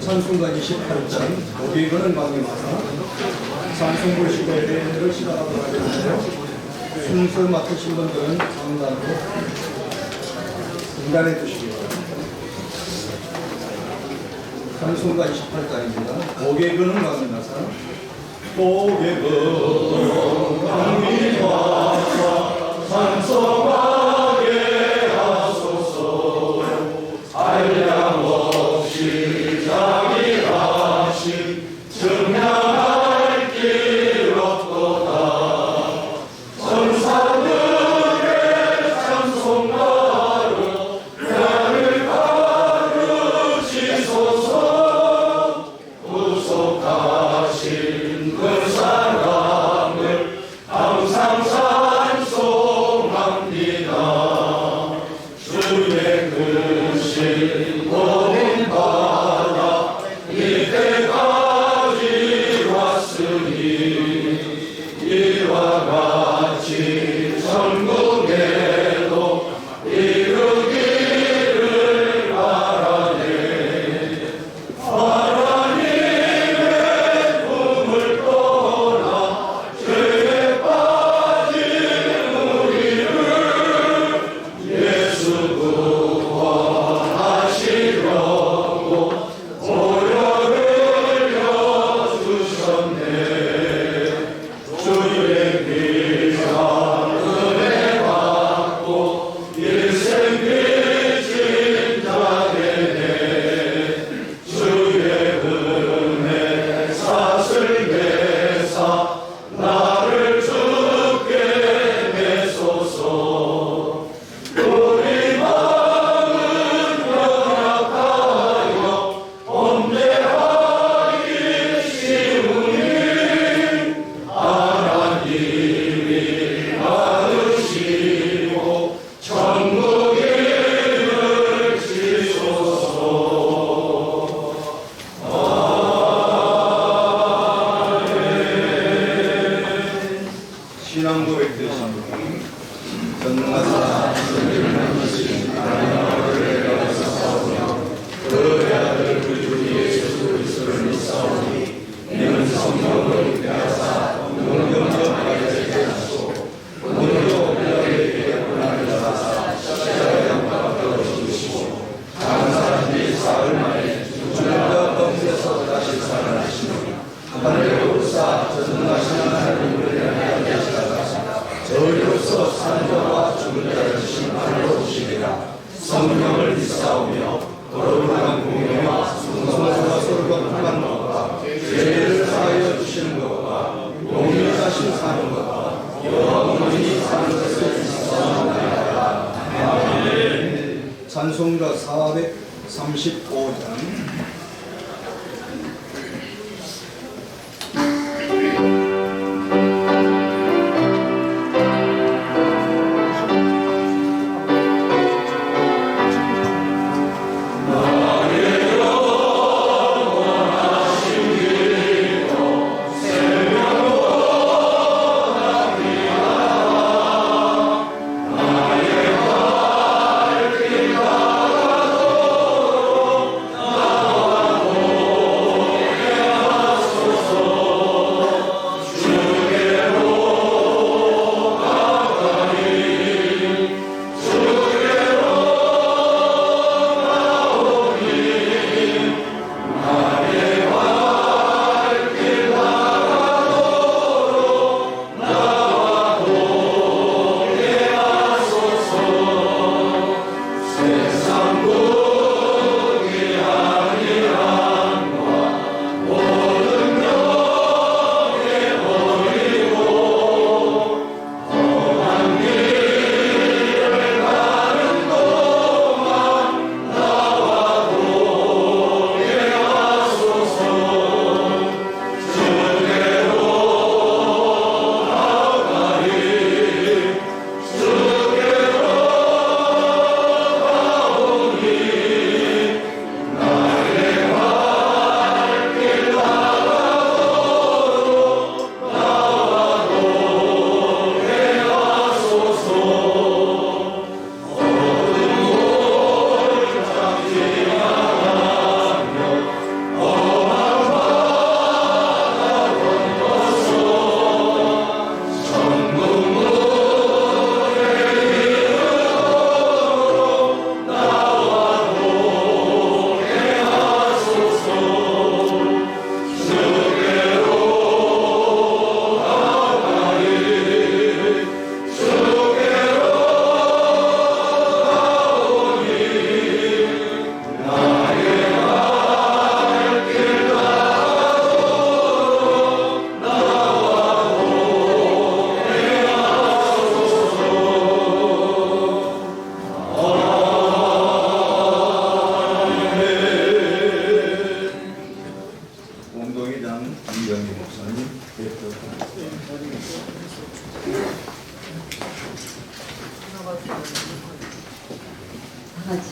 찬송가 28장 고객을 강림하사 찬송부 시대를 시작하도록 하겠는데요. 순서 맡으신 분들은 강단으로 중단해 주시기 바랍니다. 찬송가 28장입니다. 고객은 강림하사 고객은 강림하사 찬송하게 하소서. 한량 없이 자기 다시 증명할 길 없도다. 천사들의 찬송가로 나를 가르치소서. 구속하신 그 사랑을 항상 찬송합니다. 주의 크신 복음 받아 이때까지 왔으니 이와 같이 천국에도 이르기를 바라네. 하나님의 품을 떠나 죄에 빠진 우리를 예수 구원하시려고 보혈을 흘려주셨네. 주의 피가 은혜 받고 일생 빚진 자에게 주의 은혜 삭을 내사 나를 주께 내소서. 우리 마음은 연약하여 범죄하기 쉬우니 하나님이 받으시고 천국 이르시소서. 신앙 고백 되신 분 전능하사 그 아들 우리 주 예수 그리스도를 믿사오니 이는 성령을 인하사 용병하게 하시고 오늘도 우리에게 고난을 받아사 십자가의 영광을 얻어주시고 장사한 지 사흘 만에 죽음과 가운데서 다시 살아나시니 하늘에 오르사 전능하신 하나님을 향하게 하시다가 저희로서 사는 자와 죽은 자를 심판하러 오시리라. 성령을 믿사오며 거룩한 공예와 성소와 서로가 통한 것과 죄를 사하여 주시는 것과 용의자신 사는 것과 영원히 사는 것을 믿사옵나이다. 아멘. 찬송가 435장 나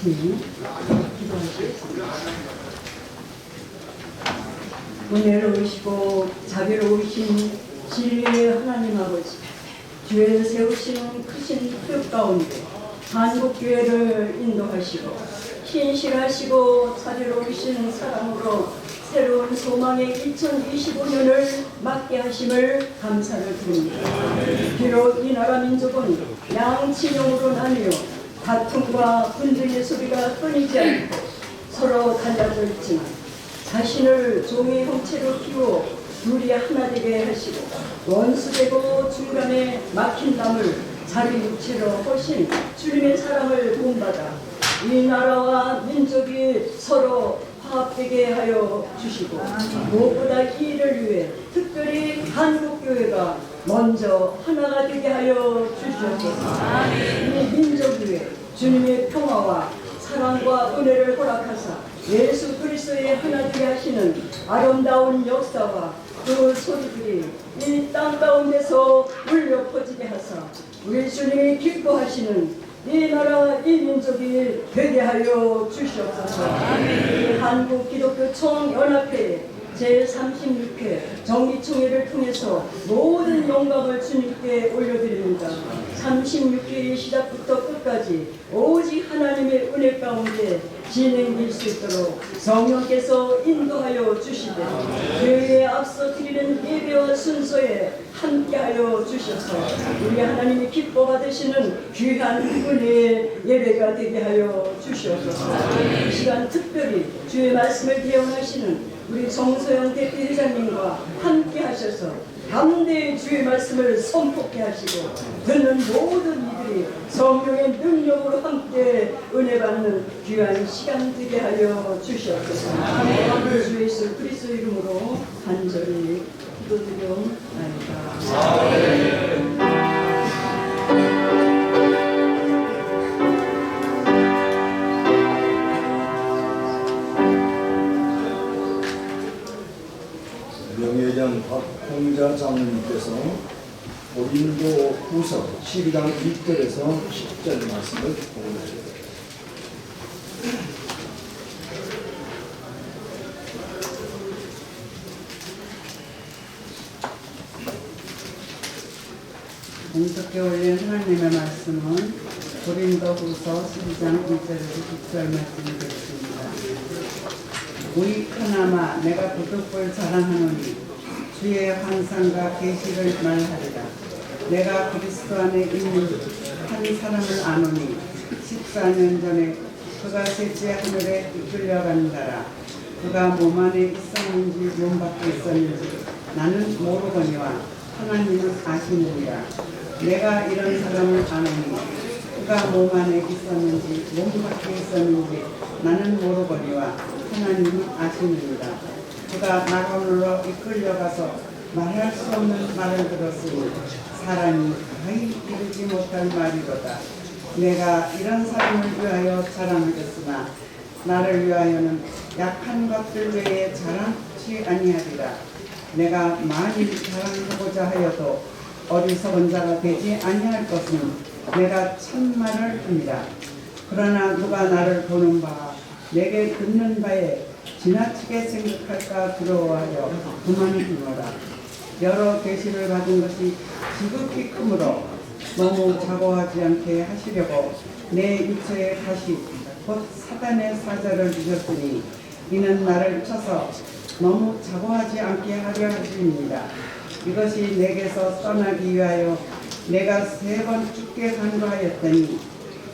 같이 기도하시겠습니다. 은혜로우시고 자비로우신 진리의 하나님 아버지, 주의 세우시는 크신 뜻 가운데 한국교회를 인도하시고 신실하시고 자비로우신 사랑으로 새로운 소망의 2025년을 맞게 하심을 감사를 드립니다. 비록 이 나라 민족은 양친형으로 나뉘어 다툼과 분쟁의 소리가 끊이지 않고 서로 달라져 있지만 자신을 종의 형체로 키워 둘이 하나 되게 하시고 원수되고 중간에 막힌 담을 자기 육체로 하신 주님의 사랑을 본받아 이 나라와 민족이 서로 화합되게 하여 주시고 무엇보다 이 일을 위해 특별히 한국교회가 먼저 하나가 되게 하여 주시옵소서. 이 민족 위에 주님의 평화와 사랑과 은혜를 허락하사 예수 그리스도의 하나 되게 하시는 아름다운 역사와 그 소리들이 이 땅 가운데서 울려 퍼지게 하사 우리 주님이 기뻐하시는 이 나라 이 민족이 되게 하여 주시옵소서. 한국 기독교 총연합회 제36회 정기총회를 통해서 모든 영광을 주님께 올려드립니다. 36회의 시작부터 끝까지 오직 하나님의 은혜 가운데 진행될 수 있도록 성령께서 인도하여 주시되 교회에 앞서 드리는 예배와 순서에 함께하여 주셔서 우리 하나님이 기뻐 받으시는 귀한 은혜의 예배가 되게 하여 주시옵소서. 이 시간 특별히 주의 말씀을 대언하시는 우리 정소영 대표회장님과 함께 하셔서 담대히 주의 말씀을 선포케 하시고 듣는 모든 이들이 성령의 능력으로 함께 은혜 받는 귀한 시간 되게 하여 주시옵소서. 주 예수 그리스도 이름으로 간절히 기도드리옵나이다. 명예장 박홍자 장로님께서 고린도 후서 12장 1절에서 10절 말씀을 공부하십니다. 공석에 올린 하나님의 말씀은 고린도후서 12장 1절에서 10절 말씀이 되겠습니다. 우리 크나마 내가 부득불 자랑하노니 주의 환상과 계시를 말하리라. 내가 그리스도 안에 있는 한 사람을 아노니 14년 전에 그가 셋째 하늘에 이끌려간다라. 그가 몸 안에 있었는지 몸 밖에 있었는지 나는 모르거니와 하나님은 아시느니라. 내가 이런 사람을 아노니 그가 몸 안에 있었는지 몸 밖에 있었는지 나는 모르거니와 하나님은 아시느니라. 그가 낙원으로 이끌려가서 말할 수 없는 말을 들었으니 사람이 거의 이르지 못할 말이로다. 내가 이런 사람을 위하여 자랑하겠으나 나를 위하여는 약한 것들 외에 자랑치 아니하리라. 내가 많이 자랑하고자 하여도 어리석은 자가 되지 아니할 것은 내가 참말을 합니다. 그러나 누가 나를 보는 바 내게 듣는 바에 지나치게 생각할까 두려워하여 그만이 되노라. 여러 계시를 받은 것이 지극히 크므로 너무 자고하지 않게 하시려고 내 육체의 가시 곧 사단의 사자를 주셨으니 이는 나를 쳐서 너무 자고하지 않게 하려 하심이니라. 이것이 내게서 떠나기 위하여 내가 3번 죽게 간구하였더니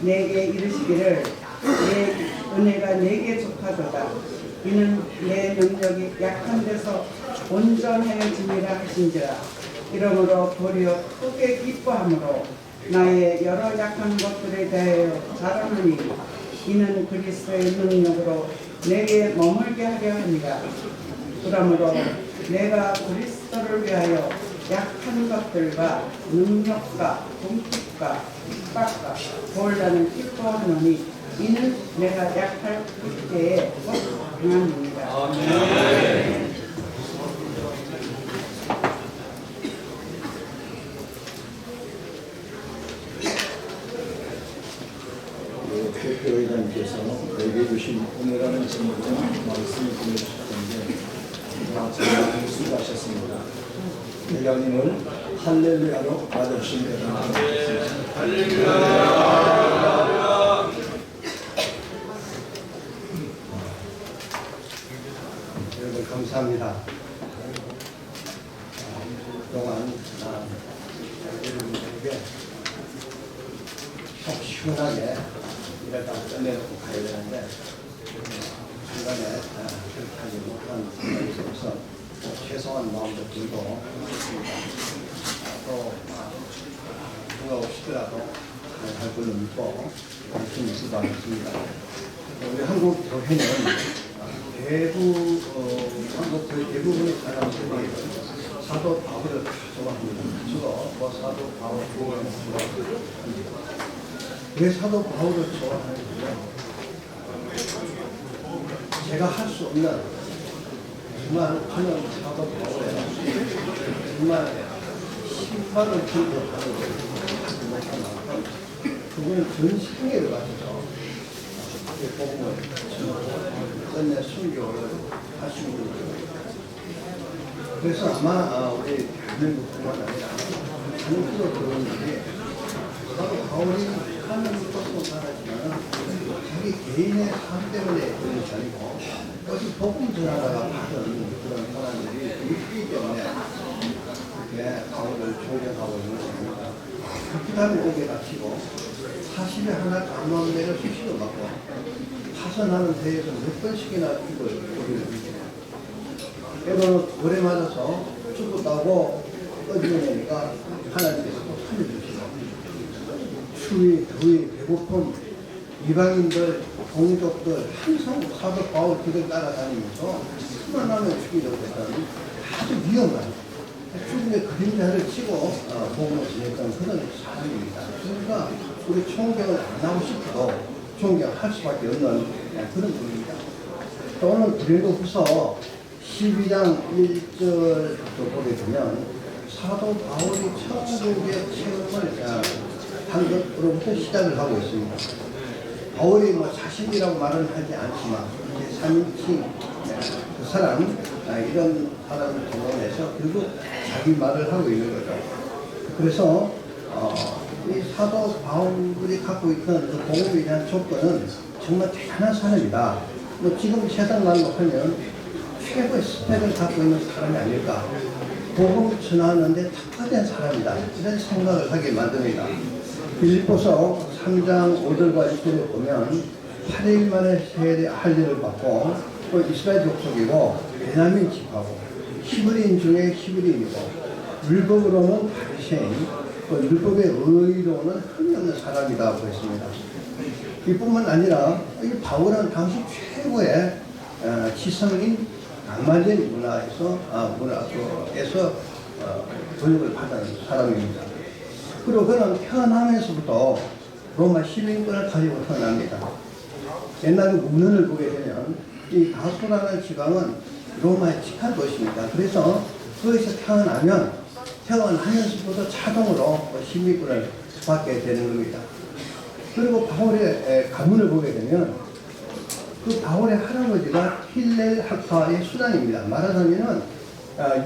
내게 이르시기를 내 은혜가 내게 족하도다. 이는 내 능력이 약한 데서 온전해짐이라 하신지라. 이러므로 도리어 크게 기뻐함으로 나의 여러 약한 것들에 대하여 자랑하니 이는 그리스도의 능력으로 내게 머물게 하려 합니다. 그러므로 내가 그리스도를 위하여 약한 것들과 능력과 공핍과 핍박과 고난을 기뻐하노니 이는 내가 약할 그때에 곧 강함입니다. 아멘. 대표회장님께서 시장님을 할렐루야로 맞아주십니다. 여러분 감사합니다. 그동안 여러분들에게 속 시원하게 일을 다 끝내놓고 가야 되는데 중간에 그렇게 하지 못한 생각이 있어서 죄송한 마음도 들고 또 누가 오시더라도 할 걸로 믿고 열심히 수고하겠습니다. 우리 한국 교회는 한국 거의 대부분의 사람들이 사도 바울을 좋아합니다. 주로 사도 바울 좋아합니다. 왜 사도 바울을 좋아하는지요? 제가 할 수 없는 정말 저는 사도 바울에 정말 신발을 들고 하는 못한 만큼 그분은 전 생애를 가지고 복음을 끝내 순교를 하시는 분이에요. 그래서 아마 우리 대한민국뿐만 아니라 한국도 그런 일이 사도 바울이 하는 것도 잘하지만 자기 개인의 삶 때문에 그런 것이 아니고 어디 복음 전하다가 받은 그런 사람들이 있기 때문에 그렇게 바울을 존경하고 있는 것입니다. 그 다음에 오게 마치고 40에 하나 감원내를 수시로 받고 파선하는 데에서 몇 번씩이나 이걸 보여줍니다. 때로는 돌에 맞아서 죽었다고 꺼지내니까 하나님께서 또 살려주시고 추위, 더위, 배고픔, 이방인들, 동족들 항상 사도 바울 길을 따라다니면서 수만 하면 죽이려고 했던 아주 위험한 죽음의 그림자를 치고 복음을 지냈던 그런 사람입니다. 그러니까 우리 총경을 안 하고 싶어도 존경할 수밖에 없는 그런 분입니다. 또 오늘 고린도후서 12장 1절도 보게 되면 사도 바울이 천국의 체험을 한 것으로부터 시작을 하고 있습니다. 바울이 자신이라고 말은 하지 않지만 3인칭 그 사람 이런 사람을 동원해서 결국 자기 말을 하고 있는 거죠. 그래서 이 사도 바울이 갖고 있던 그 복음에 대한 조건은 정말 대단한 사람이다. 지금 세상 말로 하면 최고의 스펙을 갖고 있는 사람이 아닐까. 복음을 전하는데 특화된 사람이다. 이런 생각을 하게 만듭니다. 빌립보서 3장 5절과 6절에 보면 8일 만에 세례 할례를 받고 또 이스라엘 족속이고 베냐민 집하고 히브리인 중에 히브리인이고 율법으로는 바리새인 또 율법의 의로는 흠이 없는 사람이라고 했습니다. 이뿐만 아니라 이 바울은 당시 최고의 지성인 낭만적인 문화에서 교육을 받은 사람입니다. 그리고 그는 태어나면서부터 로마 시민권을 가지고 태어납니다. 옛날 문헌을 보게 되면 이 다소라는 지방은 로마에 직한 것입니다. 그래서 거기서 태어나면서부터 자동으로 시민권을 받게 되는 겁니다. 그리고 바울의 가문을 보게 되면 그 바울의 할아버지가 힐렐 학파의 수장입니다. 말하자면은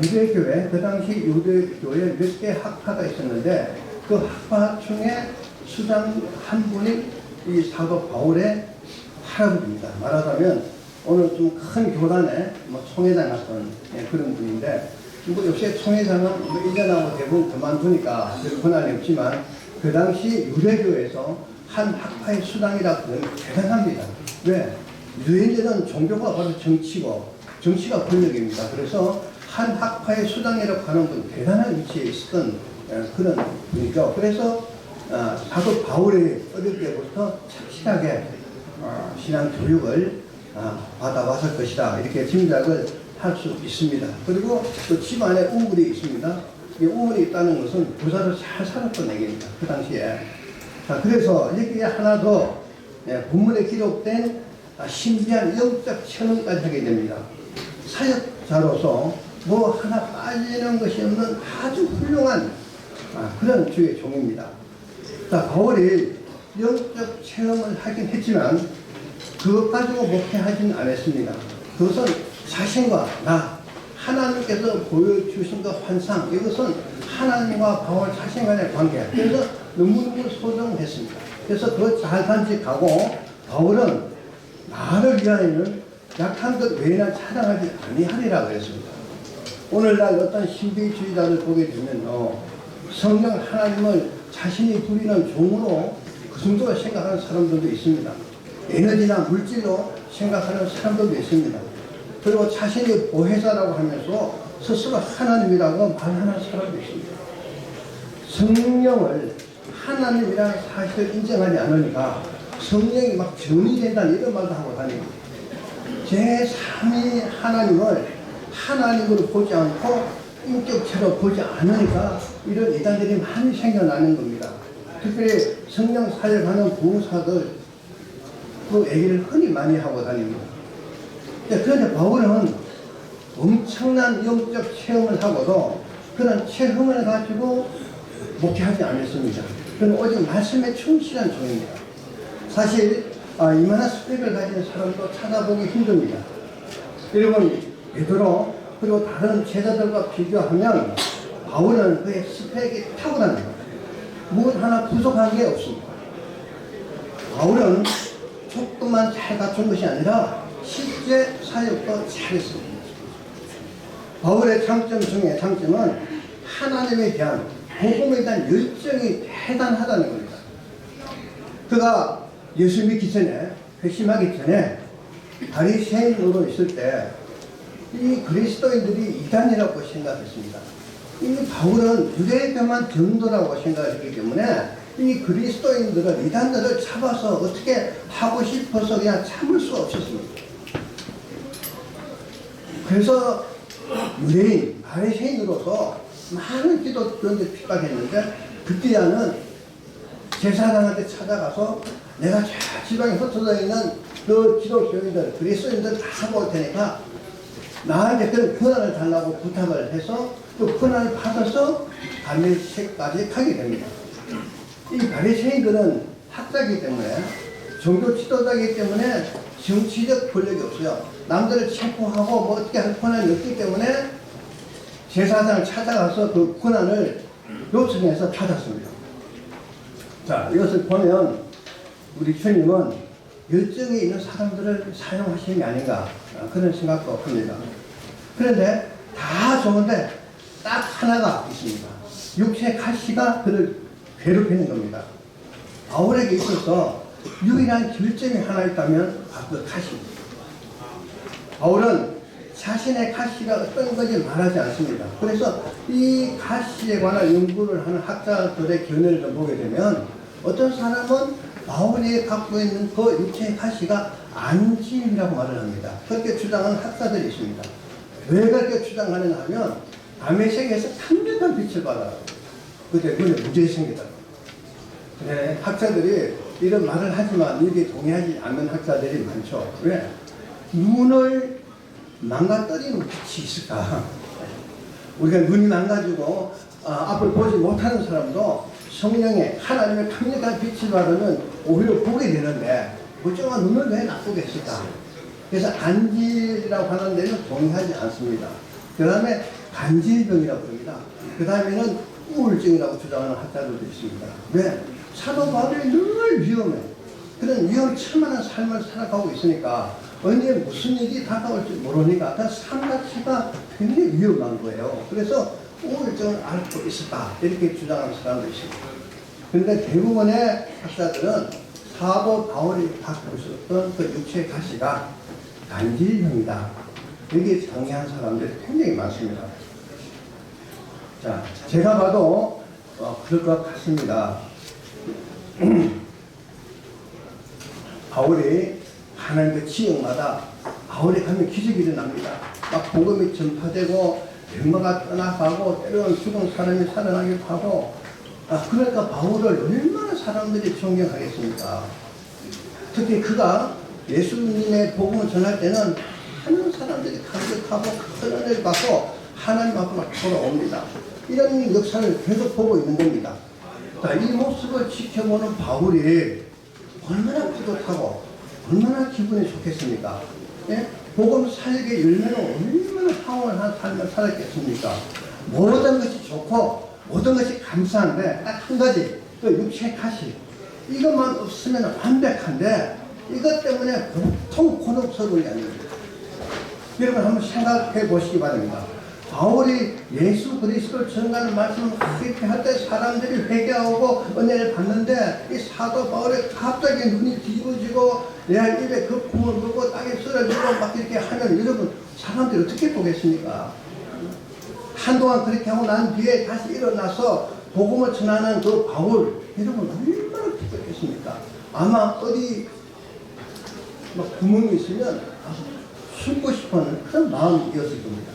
유대교회, 그 당시 유대교회 몇 개 학파가 있었는데 그 학파 중에 수장 한 분이 이 사도 바울의 할아버지입니다. 말하자면 오늘 좀 큰 교단의 총회장 같은 그런 분인데 요새 총회장은 1년하고 대부분 그만두니까 별 권한이 없지만 그 당시 유대교회에서 한 학파의 수장이라고 하면 대단합니다. 왜? 유대인들은 종교가 바로 정치고 정치가 권력입니다. 그래서 한 학파의 수장이라고 하는 분 대단한 위치에 있었던 그런 분이죠. 그래서 사도 바울이 어릴 때부터 착실하게 신앙 교육을 받아왔을 것이다. 이렇게 짐작을 할 수 있습니다. 그리고 또 집안에 우물이 있습니다. 이 우물이 있다는 것은 부자로 잘 살았던 얘기입니다. 그 당시에. 자, 그래서 여기에 하나 더 본문에 기록된 신비한 영적 체험까지 하게 됩니다. 사역자로서 뭐 하나 빠지는 것이 없는 아주 훌륭한 그런 주의 종입니다. 자, 바울이 영적 체험을 하긴 했지만 그것 가지고 목회하지는 않았습니다. 그것은 자신과 나 하나님께서 보여주신 그 환상, 이것은 하나님과 바울 자신 간의 관계. 그래서 너무너무 소중했습니다. 그래서 그거 잘 간직하고 바울은 나를 위하여는 약한 것 외에는 찾아가지 아니하리라 그랬습니다. 오늘날 어떤 신비주의자들 보게 되면 성령 하나님을 자신이 부리는 종으로 그 정도로 생각하는 사람들도 있습니다. 에너지나 물질로 생각하는 사람들도 있습니다. 그리고 자신이 보혜사라고 하면서 스스로 하나님이라고 말하는 사람도 있습니다. 성령을 하나님이라는 사실을 인정하지 않으니까 성령이 막 정의된다는 이런 말도 하고 다닙니다. 제3위 하나님을 하나님으로 보지 않고 인격체로 보지 않으니까 이런 이단들이 많이 생겨나는 겁니다. 특별히 성령 사역하는 부사들 그 얘기를 흔히 많이 하고 다닙니다. 그런데 바울은 엄청난 영적 체험을 하고도 그런 체험을 가지고 목회하지 않았습니다. 그는 오직 말씀에 충실한 종입니다. 사실 이만한 스펙을 가진 사람도 찾아보기 힘듭니다. 여러분 베드로 그리고 다른 제자들과 비교하면 바울은 그의 스펙이 탁월합니다. 무엇 하나 부족한 게 없습니다. 바울은 조금만 잘 갖춘 것이 아니라 실제 사역도 잘했습니다. 바울의 장점 중에 장점은 하나님에 대한 복음에 대한 열정이 대단하다는 겁니다. 그가 예수 믿기 전에, 회심하기 전에 바리새인으로 있을 때 이 그리스도인들이 이단이라고 생각했습니다. 이 바울은 유대교만 전도라고 생각했기 때문에 이 그리스도인들을 이단들을 잡아서 어떻게 하고 싶어서 그냥 참을 수가 없었습니다. 그래서 유대인, 바리새인으로서 많은 기독교인들 핍박했는데 그때야는 제사장한테 찾아가서 내가 저 지방에 흩어져 있는 그 기독교인들, 그리스도인들 다 잡아올 테니까 나한테 그런 권한을 달라고 부탁을 해서 그 권한을 받아서 다메섹까지 가게 됩니다. 이 바리새인들은 학자이기 때문에 종교 지도자이기 때문에 정치적 권력이 없어요. 남들을 체포하고 뭐 어떻게 할 권한이 없기 때문에 제사장을 찾아가서 그 권한을 요청해서 받았습니다. 자, 이것을 보면 우리 주님은 열정이 있는 사람들을 사용하시는 게 아닌가 그런 생각도 합니다. 그런데 다 좋은데 딱 하나가 있습니다. 육체의 가시가 그를 괴롭히는 겁니다. 바울에게 있어서 유일한 결점이 하나 있다면 바로 그 가시입니다. 바울은 자신의 가시가 어떤 건지 말하지 않습니다. 그래서 이 가시에 관한 연구를 하는 학자들의 견해를 좀 보게 되면 어떤 사람은 바울이 갖고 있는 그 육체의 가시가 안진이라고 말을 합니다. 그렇게 주장하는 학자들이 있습니다. 왜 그렇게 주장하느냐 하면 다메섹에서 강력한 빛을 받아요. 그때 눈에 문제가 생기다. 네, 학자들이 이런 말을 하지만 여기에 동의하지 않는 학자들이 많죠. 왜? 눈을 망가뜨리는 빛이 있을까? 우리가 눈이 망가지고 앞을 보지 못하는 사람도 성령의 하나님의 강력한 빛을 받으면 오히려 보게 되는데 어쩌면 눈을 왜 나쁘게 했을까? 그래서 안질이라고 하는 데는 동의하지 않습니다. 그 다음에 간질병이라고 합니다. 그 다음에는 우울증이라고 주장하는 학자들도 있습니다. 왜? 사도 바울이 늘 위험해. 그런 위험천만한 삶을 살아가고 있으니까 언제 무슨 일이 다가올지 모르니까 그 삶 자체가 굉장히 위험한 거예요. 그래서 우울증을 앓고 있었다 이렇게 주장하는 사람도 있습니다. 그런데 대부분의 학자들은 사도 바울이 갖고 있었던 그 육체의 가시가 간질병이다 여기에 동의한 사람들이 굉장히 많습니다. 자, 제가 봐도 그럴 것 같습니다. 바울이 하나님 그 지역마다 바울이 가면 기적이 일어납니다. 막 복음이 전파되고 병마가 떠나가고 때로는 죽은 사람이 살아나기도 하고 그러니까 바울을 얼마나 사람들이 존경하겠습니까? 특히 그가 예수님의 복음을 전할 때는 많은 사람들이 감격하고 큰 은혜를 받고 하나님 앞으로 돌아옵니다. 이런 역사를 계속 보고 있는 겁니다. 자, 이 모습을 지켜보는 바울이 얼마나 뿌듯하고 얼마나 기분이 좋겠습니까? 예? 복음 살게 열매로 얼마나 황홀한 삶을 살았겠습니까? 모든 것이 좋고 모든 것이 감사한데 딱 한 가지, 그 육체의 가시, 이것만 없으면 완벽한데 이것 때문에 보통 곤혹스러운 게 아닙니다. 여러분 한번 생각해 보시기 바랍니다. 바울이 예수 그리스도를 전하는 말씀을 그렇게 할 때 사람들이 회개하고 은혜를 받는데 이 사도 바울이 갑자기 눈이 뒤집어지고 내 입에 거품을 물고 땅에 쓰러지고 막 이렇게 하면 여러분 사람들이 어떻게 보겠습니까? 한동안 그렇게 하고 난 뒤에 다시 일어나서 복음을 전하는 그 바울, 여러분 얼마나 기뻤겠습니까? 아마 어디 막 구멍이 있으면 숨고 싶어하는 그런 마음이었을 겁니다.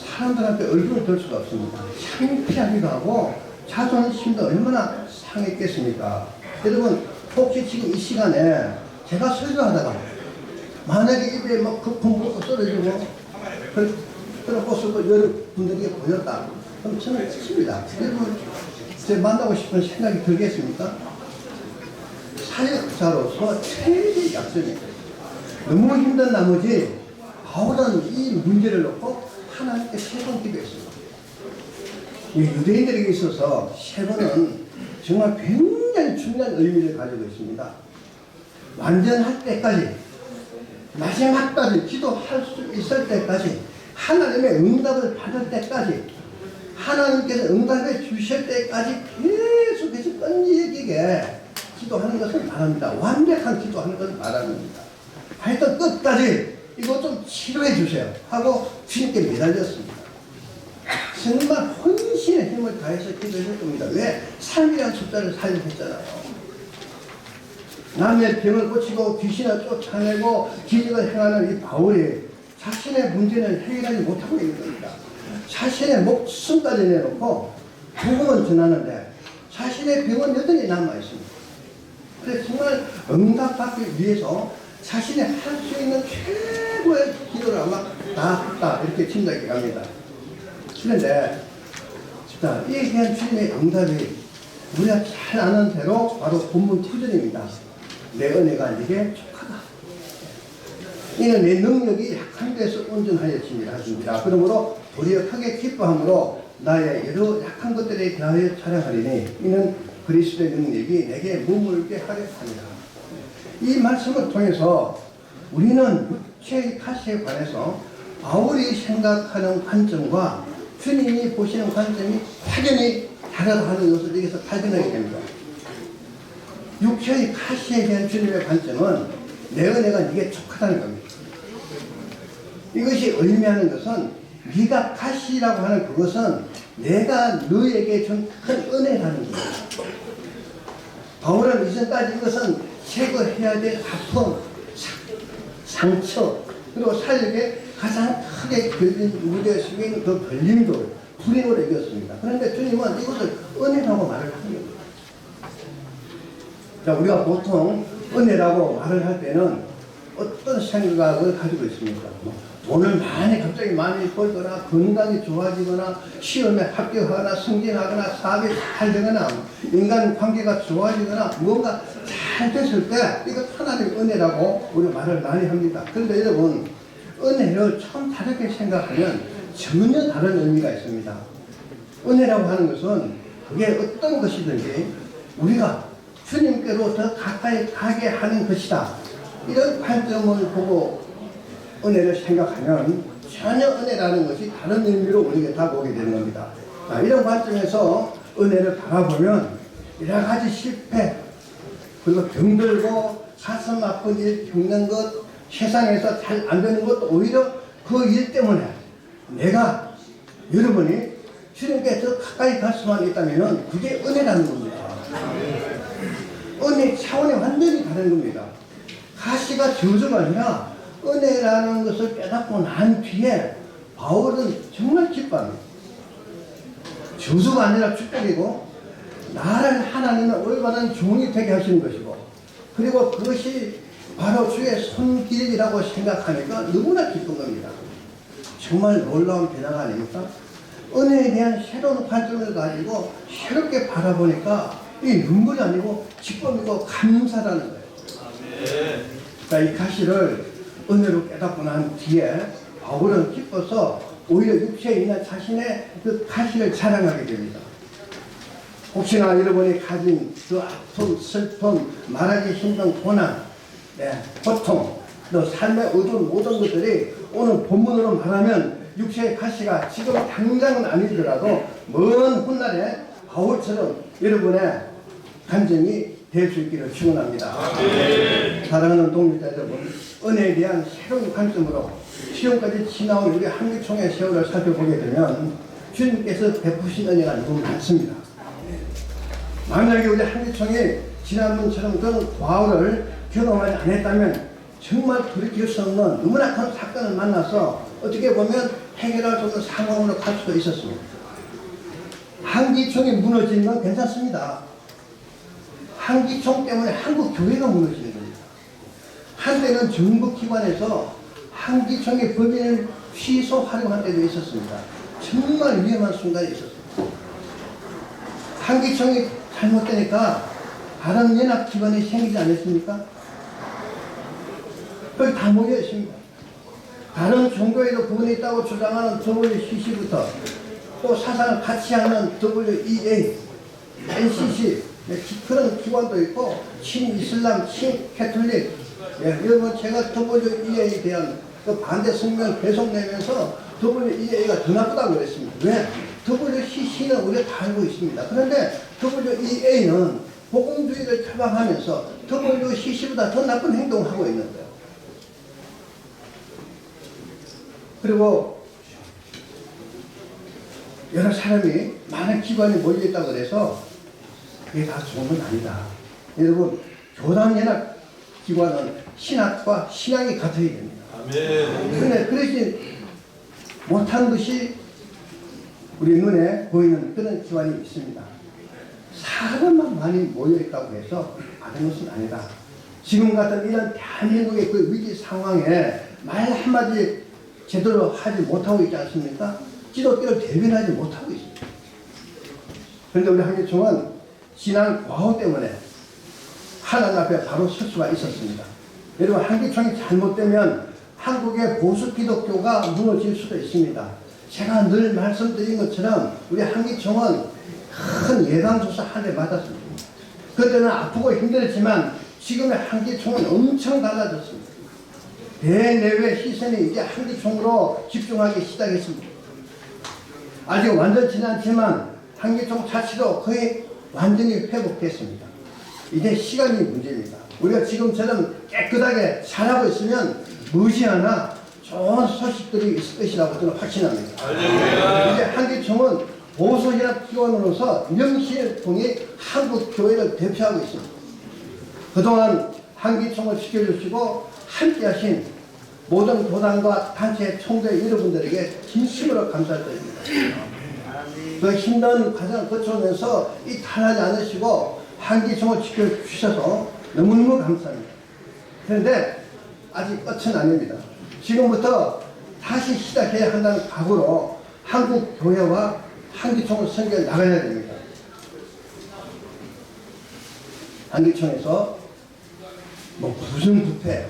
사람들한테 얼굴을 들 수가 없습니다. 창피하기도 하고 자존심도 얼마나 상했겠습니까? 여러분 혹시 지금 이 시간에 제가 설교하다가 만약에 입에 막 거품 먹고 떨어지고 그런 모습을 여러분들에게 보였다. 그럼 저는 싫습니다. 여러분 제 만나고 싶은 생각이 들겠습니까? 사역자로서 최대의 약점입니다. 너무 힘든 나머지 바울은 이 문제를 놓고 하나님께 세 번 기도했습니다. 유대인들에게 있어서 세 번은 정말 굉장히 중요한 의미를 가지고 있습니다. 완전할 때까지, 마지막까지 기도할 수 있을 때까지, 하나님의 응답을 받을 때까지, 하나님께서 응답해 주실 때까지 계속해서 끈질기게 기도하는 것을 말합니다. 완벽한 기도하는 것을 말합니다. 하여튼 끝까지 이거 좀 치료해 주세요 하고 주님께 매달렸습니다. 정말 헌신의 힘을 다해서 기도했을 겁니다. 왜? 삶이란 숫자를 살려했잖아요. 남의 병을 고치고 귀신을 쫓아내고 기적을 행하는 이 바울이 자신의 문제는 해결하지 못하고 있는 겁니다. 자신의 목숨까지 내놓고 복음을 전하는데 자신의 병은 여전히 남아있습니다. 그래서 정말 응답받기 위해서 자신이 할 수 있는 최고의 기도를 아마 다 했다 이렇게 짐작이 갑니다. 그런데 자, 이에 대한 주님의 응답이 우리가 잘 아는 대로 바로 본문 2절입니다. 내 은혜가 네게 족하다. 이는 내 능력이 약한 데서 온전하여짐이라 하십니다. 그러므로 도리어 크게 기뻐함으로 나의 여러 약한 것들에 대하여 자랑하리니 이는 그리스도의 능력이 내게 머물게 하려 합니다. 이 말씀을 통해서 우리는 육체의 가시에 관해서 바울이 생각하는 관점과 주님이 보시는 관점이 확연히 다르다는 것을 여기서 발견하게 됩니다. 육체의 가시에 대한 주님의 관점은 내 은혜가 네게 족하다는 겁니다. 이것이 의미하는 것은 네가 가시라고 하는 그것은 내가 너에게 준 큰 은혜라는 겁니다. 바울은 이전까지 이것은 제거해야 될 아픔, 상처, 그리고 사역에 가장 크게 걸린 무게 속에 그 걸림돌, 불행으로 이겼습니다. 그런데 주님은 이것을 은혜라고 말을 하는 겁니다. 자, 우리가 보통 은혜라고 말을 할 때는 어떤 생각을 가지고 있습니까? 돈을 갑자기 많이 벌거나 건강이 좋아지거나 시험에 합격하거나 승진하거나 사업이 잘 되거나 인간 관계가 좋아지거나 뭔가 잘 됐을 때 이것 하나님의 은혜라고 우리가 말을 많이 합니다. 그런데 여러분 은혜를 참 다르게 생각하면 전혀 다른 의미가 있습니다. 은혜라고 하는 것은 그게 어떤 것이든지 우리가 주님께로 더 가까이 가게 하는 것이다. 이런 관점을 보고 은혜를 생각하면 전혀 은혜라는 것이 다른 의미로 우리가 다 보게 되는 겁니다. 자, 이런 관점에서 은혜를 바라보면 여러 가지 실패, 그리고 병들고 가슴 아픈 일 겪는 것, 세상에서 잘 안 되는 것도 오히려 그 일 때문에 내가 여러분이 주님께 더 가까이 갈 수만 있다면 그게 은혜라는 겁니다. 은혜 차원이 완전히 다른 겁니다. 가시가 저주가 아니라 은혜라는 것을 깨닫고 난 뒤에 바울은 정말 기뻐합니다. 저주가 아니라 축복이고 나를 하나님의 올바른 종이 되게 하시는 것이고 그리고 그것이 바로 주의 손길이라고 생각하니까 너무나 기쁜 겁니다. 정말 놀라운 변화가 아닙니까? 은혜에 대한 새로운 관점을 가지고 새롭게 바라보니까 이 눈물이 아니고 기쁨이고 감사라는 거예요. 자, 이 가시를 은혜로 깨닫고 난 뒤에 바울은 기뻐서 오히려 육체에 있는 자신의 그 가시를 자랑하게 됩니다. 혹시나 여러분이 가진 그 아픔, 슬픔, 말하기 힘든 고난, 고통, 또 삶의 어두운 모든 것들이 오늘 본문으로 말하면 육체의 가시가 지금 당장은 아니더라도 먼 훗날에 바울처럼 여러분의 감정이 될 수 있기를 축원합니다. 사랑하는 동료자 여러분, 은혜에 대한 새로운 관점으로 시험까지 지나온 우리 한기총의 세월을 살펴보게 되면 주님께서 베푸신 은혜가 너무 많습니다. 만약에 우리 한기총이 지난번처럼 그런 과오를 경험하지 않았다면 정말 돌이킬 수 없는 너무나 큰 사건을 만나서 어떻게 보면 해결할 수 없는 상황으로 갈 수도 있었습니다. 한기총이 무너지는 건 괜찮습니다. 한기총 때문에 한국 교회가 무너지는 겁니다. 한때는 정부기관에서 한기총의 법인을 취소하려고 한 때도 있었습니다. 정말 위험한 순간이 있었습니다. 한기총이 잘못되니까 다른 연합기관이 생기지 않았습니까? 거기 다 모여 있습니다. 다른 종교에도 부분이 있다고 주장하는 WCC부터 또 사상을 같이 하는 WEA, NCC 그런 기관도 있고 친이슬람, 친캐톨릭 여러분 제가 WEA에 대한 그 반대 성명을 계속 내면서 WEA가 더 나쁘다고 그랬습니다. 왜? WCC는 우리가 다 알고 있습니다. 그런데 WEA는 복음주의를 표방하면서 WCC보다 더 나쁜 행동을 하고 있는 거예요. 그리고 여러 사람이 많은 기관이 몰려있다고 그래서 그게 다 좋은 건 아니다. 여러분 교단연합 기관은 신학과 신앙이 같아야 됩니다. 그런데 그러지 못한 것이 우리 눈에 보이는 그런 기관이 있습니다. 사람만 많이 모여있다고 해서 아는 것은 아니다. 지금 같은 이런 대한민국의 그 위기 상황에 말 한마디 제대로 하지 못하고 있지 않습니까? 기독교를 대변하지 못하고 있습니다. 그런데 우리 한기총은 지난 과오 때문에 하나님 앞에 바로 설 수가 있었습니다. 여러분 한기총이 잘못되면 한국의 보수 기독교가 무너질 수도 있습니다. 제가 늘 말씀드린 것처럼 우리 한기총은 큰 예방주사 한 대 맞았습니다. 그때는 아프고 힘들었지만 지금의 한기총은 엄청 달라졌습니다. 대내외 시선이 이제 한기총으로 집중하기 시작했습니다. 아직 완전치는 않지만 한기총 자체도 거의 완전히 회복됐습니다. 이제 시간이 문제입니다. 우리가 지금처럼 깨끗하게 잘하고 있으면 무시하나 좋은 소식들이 있을 것이라고 저는 확신합니다. 이제 한기총은 보수연합기관으로서 명실공히 한국교회를 대표하고 있습니다. 그동안 한기총을 지켜주시고 함께하신 모든 교단과 단체 총대 여러분들에게 진심으로 감사드립니다. 그 힘든 과정을 거쳐오면서 이탈하지 않으시고 한기총을 지켜주셔서 너무너무 감사합니다. 그런데 아직 끝은 아닙니다. 지금부터 다시 시작해야 한다는 각오로 한국 교회와 한기총을 섬겨 나가야 됩니다. 한기총에서 부정부패,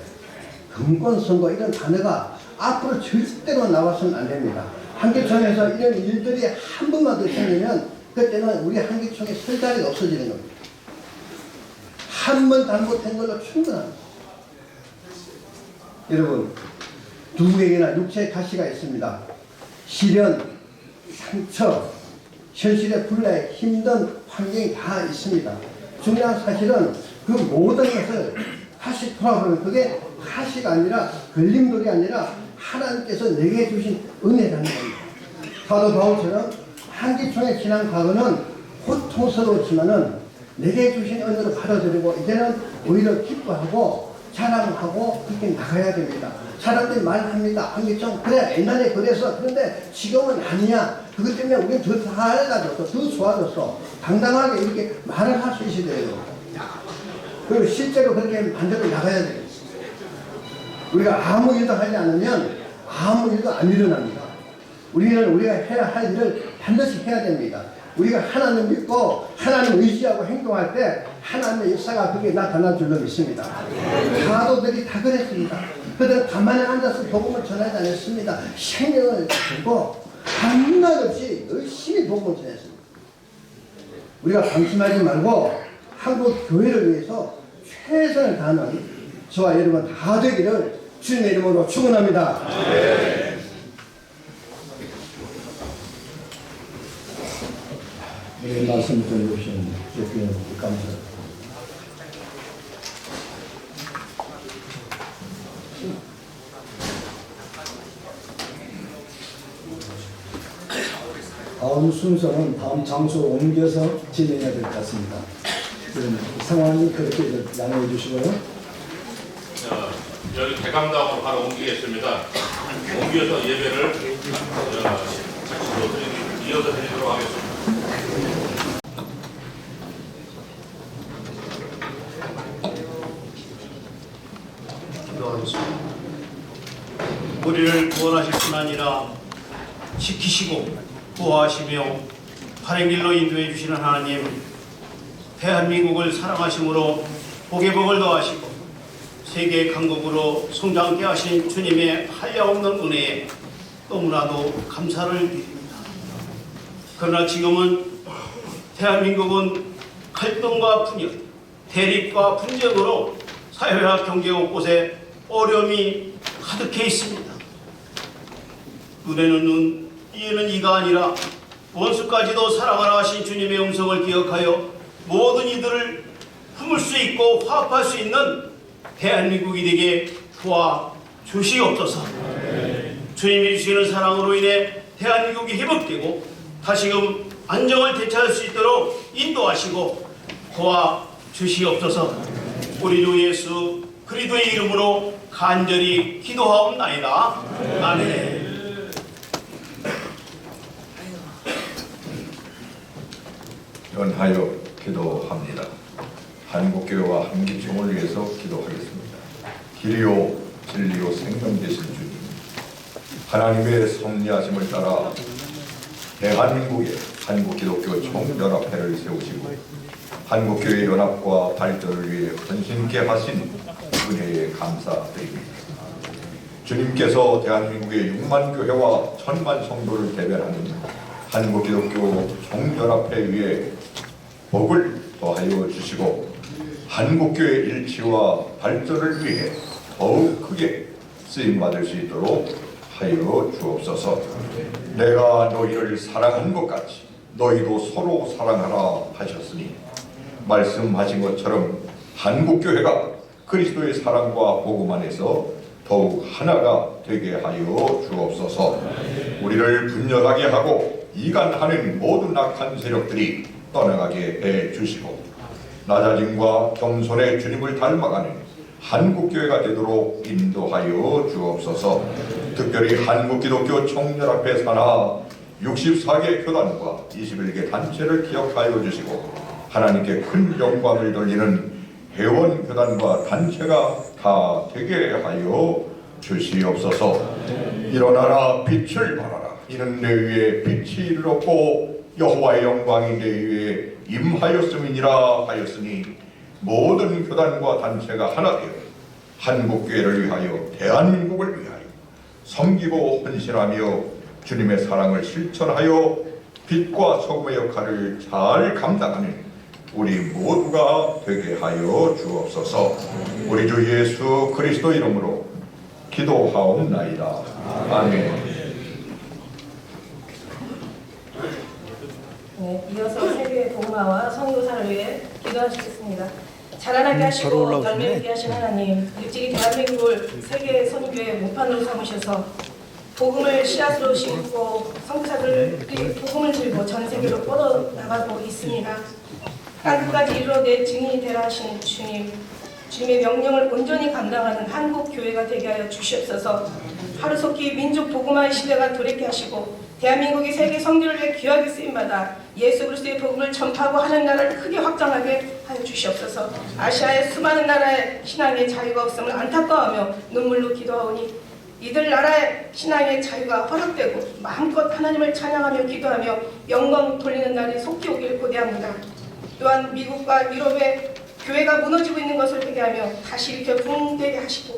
금권선거 이런 단어가 앞으로 절대로 나와서는 안 됩니다. 한기총에서 이런 일들이 한 번만 더 생기면 그때는 우리 한기총의 설 자리가 없어지는 겁니다. 한 번 잘못한 걸로 충분합니다. 여러분 누구에게나 육체의 가시가 있습니다. 시련, 상처, 현실의 불날, 힘든 환경이 다 있습니다. 중요한 사실은 그 모든 것을 다시 돌아보면 그게 가시가 아니라 걸림돌이 아니라 하나님께서 내게 주신 은혜라는 겁니다. 사도 바울처럼 한기총에 지난 과거는 고통스러웠지만은 내게 주신 은혜를 받아들이고 이제는 오히려 기뻐하고 자랑하고 그렇게 나가야 됩니다. 사람들이 말합니다. 한기총 그래 옛날에 그래서 그런데 지금은 아니야. 그것 때문에 우리는 더 달라졌어. 더 좋아졌어. 당당하게 이렇게 말을 할 수 있어야 돼요. 그리고 실제로 그렇게 만들어 나가야 돼요. 우리가 아무 일도 하지 않으면 아무 일도 안 일어납니다. 우리는 우리가 해야 할 일을 반드시 해야 됩니다. 우리가 하나님 믿고 하나님 의지하고 행동할 때 하나님의 역사가 그게 나타날 줄로 믿습니다. 사도들이 다 그랬습니다. 그들은 가만히 앉아서 복음을 전하지 않았습니다. 생명을 주고 한낱 없이 열심히 복음을 전했습니다. 우리가 방심하지 말고 한국 교회를 위해서 최선을 다하는 저와 여러분 다 되기를 주님의 이름으로 축원합니다. 우리 말씀 전해주신 주님 감사합니다. 다음 순서는 다음 장소로 옮겨서 진행해야 될 것 같습니다. 상황이 그렇게 양해해 주시고요. 여기 대강당으로 바로 옮기겠습니다. 옮겨서 예배를 이어서 드리도록 하겠습니다. 기도하겠습니다. 우리를 구원하실 뿐 아니라 지키시고 보호하시며 바른 길로 인도해 주시는 하나님, 대한민국을 사랑하심으로 복의 복을 더하시고 세계 강국으로 성장케 하신 주님의 한량없는 은혜에 너무나도 감사를 드립니다. 그러나 지금은 대한민국은 갈등과 분열, 대립과 분쟁으로 사회와 경제 곳곳에 어려움이 가득해 있습니다. 눈에는 눈, 이에는 이가 아니라 원수까지도 사랑하라 하신 주님의 음성을 기억하여 모든 이들을 품을 수 있고 화합할 수 있는 대한민국이 되게 도와주시옵소서. 주님이 주시는 사랑으로 인해 대한민국이 회복되고 다시금 안정을 되찾을 수 있도록 인도하시고 도와주시옵소서. 우리 주 예수 그리스도의 이름으로 간절히 기도하옵나이다. 아멘. 연하여 기도합니다. 한국교회와 한기총을 위해서 기도하겠습니다. 길이요 진리요 생명 되신 주님, 하나님의 섭리하심을 따라 대한민국에 한국기독교 총연합회를 세우시고 한국교회 연합과 발전을 위해 헌신케 하신 은혜에 감사드립니다. 주님께서 대한민국의 6만 교회와 1000만 성도를 대변하는 한국기독교 총연합회 위에 복을 더하여 주시고 한국교회 일치와 발전을 위해 더욱 크게 쓰임받을 수 있도록 하여 주옵소서. 내가 너희를 사랑한 것 같이 너희도 서로 사랑하라 하셨으니 말씀하신 것처럼 한국교회가 그리스도의 사랑과 복음 안에서 더욱 하나가 되게 하여 주옵소서. 우리를 분열하게 하고 이간하는 모든 악한 세력들이 떠나가게 해주시고 낮아짐과 겸손의 주님을 닮아가는 한국교회가 되도록 인도하여 주옵소서. 특별히 한국기독교 총연합회 산하 64개 교단과 21개 단체를 기억하여 주시고 하나님께 큰 영광을 돌리는 회원교단과 단체가 다 되게 하여 주시옵소서. 일어나라 빛을 발하라. 이는 내 위에 빛이 이르렀고 여호와의 영광이 내 위에 임하였음이니라 하였으니 모든 교단과 단체가 하나 되어 한국교회를 위하여 대한민국을 위하여 섬기고 헌신하며 주님의 사랑을 실천하여 빛과 소금의 역할을 잘 감당하는 우리 모두가 되게 하여 주옵소서. 우리 주 예수 그리스도 이름으로 기도하옵나이다. 아멘. 네, 이어서 세계 복음화와 선교사를 위해 기도하시겠습니다. 자라나게 하시고 열매 맺게 하신 하나님, 일찍이 대한민국을 세계 선교의 모판으로 삼으셔서 복음을 씨앗으로 심고 선교사들이 복음을 들고 전 세계로 뻗어나가고 있습니다. 땅끝까지 이르러내 증인이 되라 하시는 주님, 주님의 명령을 온전히 감당하는 한국 교회가 되게 하여 주시옵소서. 하루속히 민족 복음화의 시대가 도래케 하시고 대한민국이 세계 선교를 위해 귀하게 쓰임받아 예수 그리스도의 복음을 전파하고 하는 나라를 크게 확장하게 하여 주시옵소서. 아시아의 수많은 나라의 신앙의 자유가 없음을 안타까워하며 눈물로 기도하오니 이들 나라의 신앙의 자유가 허락되고 마음껏 하나님을 찬양하며 기도하며 영광 돌리는 날이 속히 오길 고대합니다. 또한 미국과 유럽의 교회가 무너지고 있는 것을 회개하며 다시 일으켜 부흥되게 하시고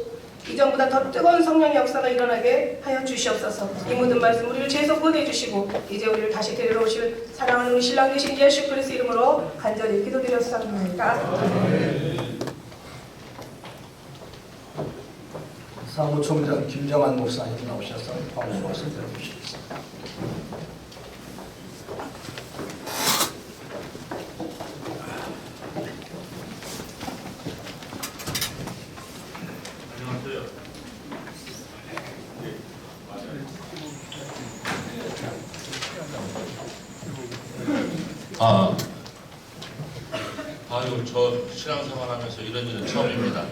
이전보다 더 뜨거운 성령의 역사가 일어나게 하여 주시옵소서. 이 모든 말씀 우리를 계속 보내 주시고 이제 우리를 다시 데리러 오실 사랑하는 우리 신랑 되신 예수 그리스도 이름으로 간절히 기도드렸사옵나이다. 사무총장 김정환 목사님 나오셔서 방송에서 들어주시겠습니다. 아유, 저 신앙생활하면서 이런 일은 처음입니다.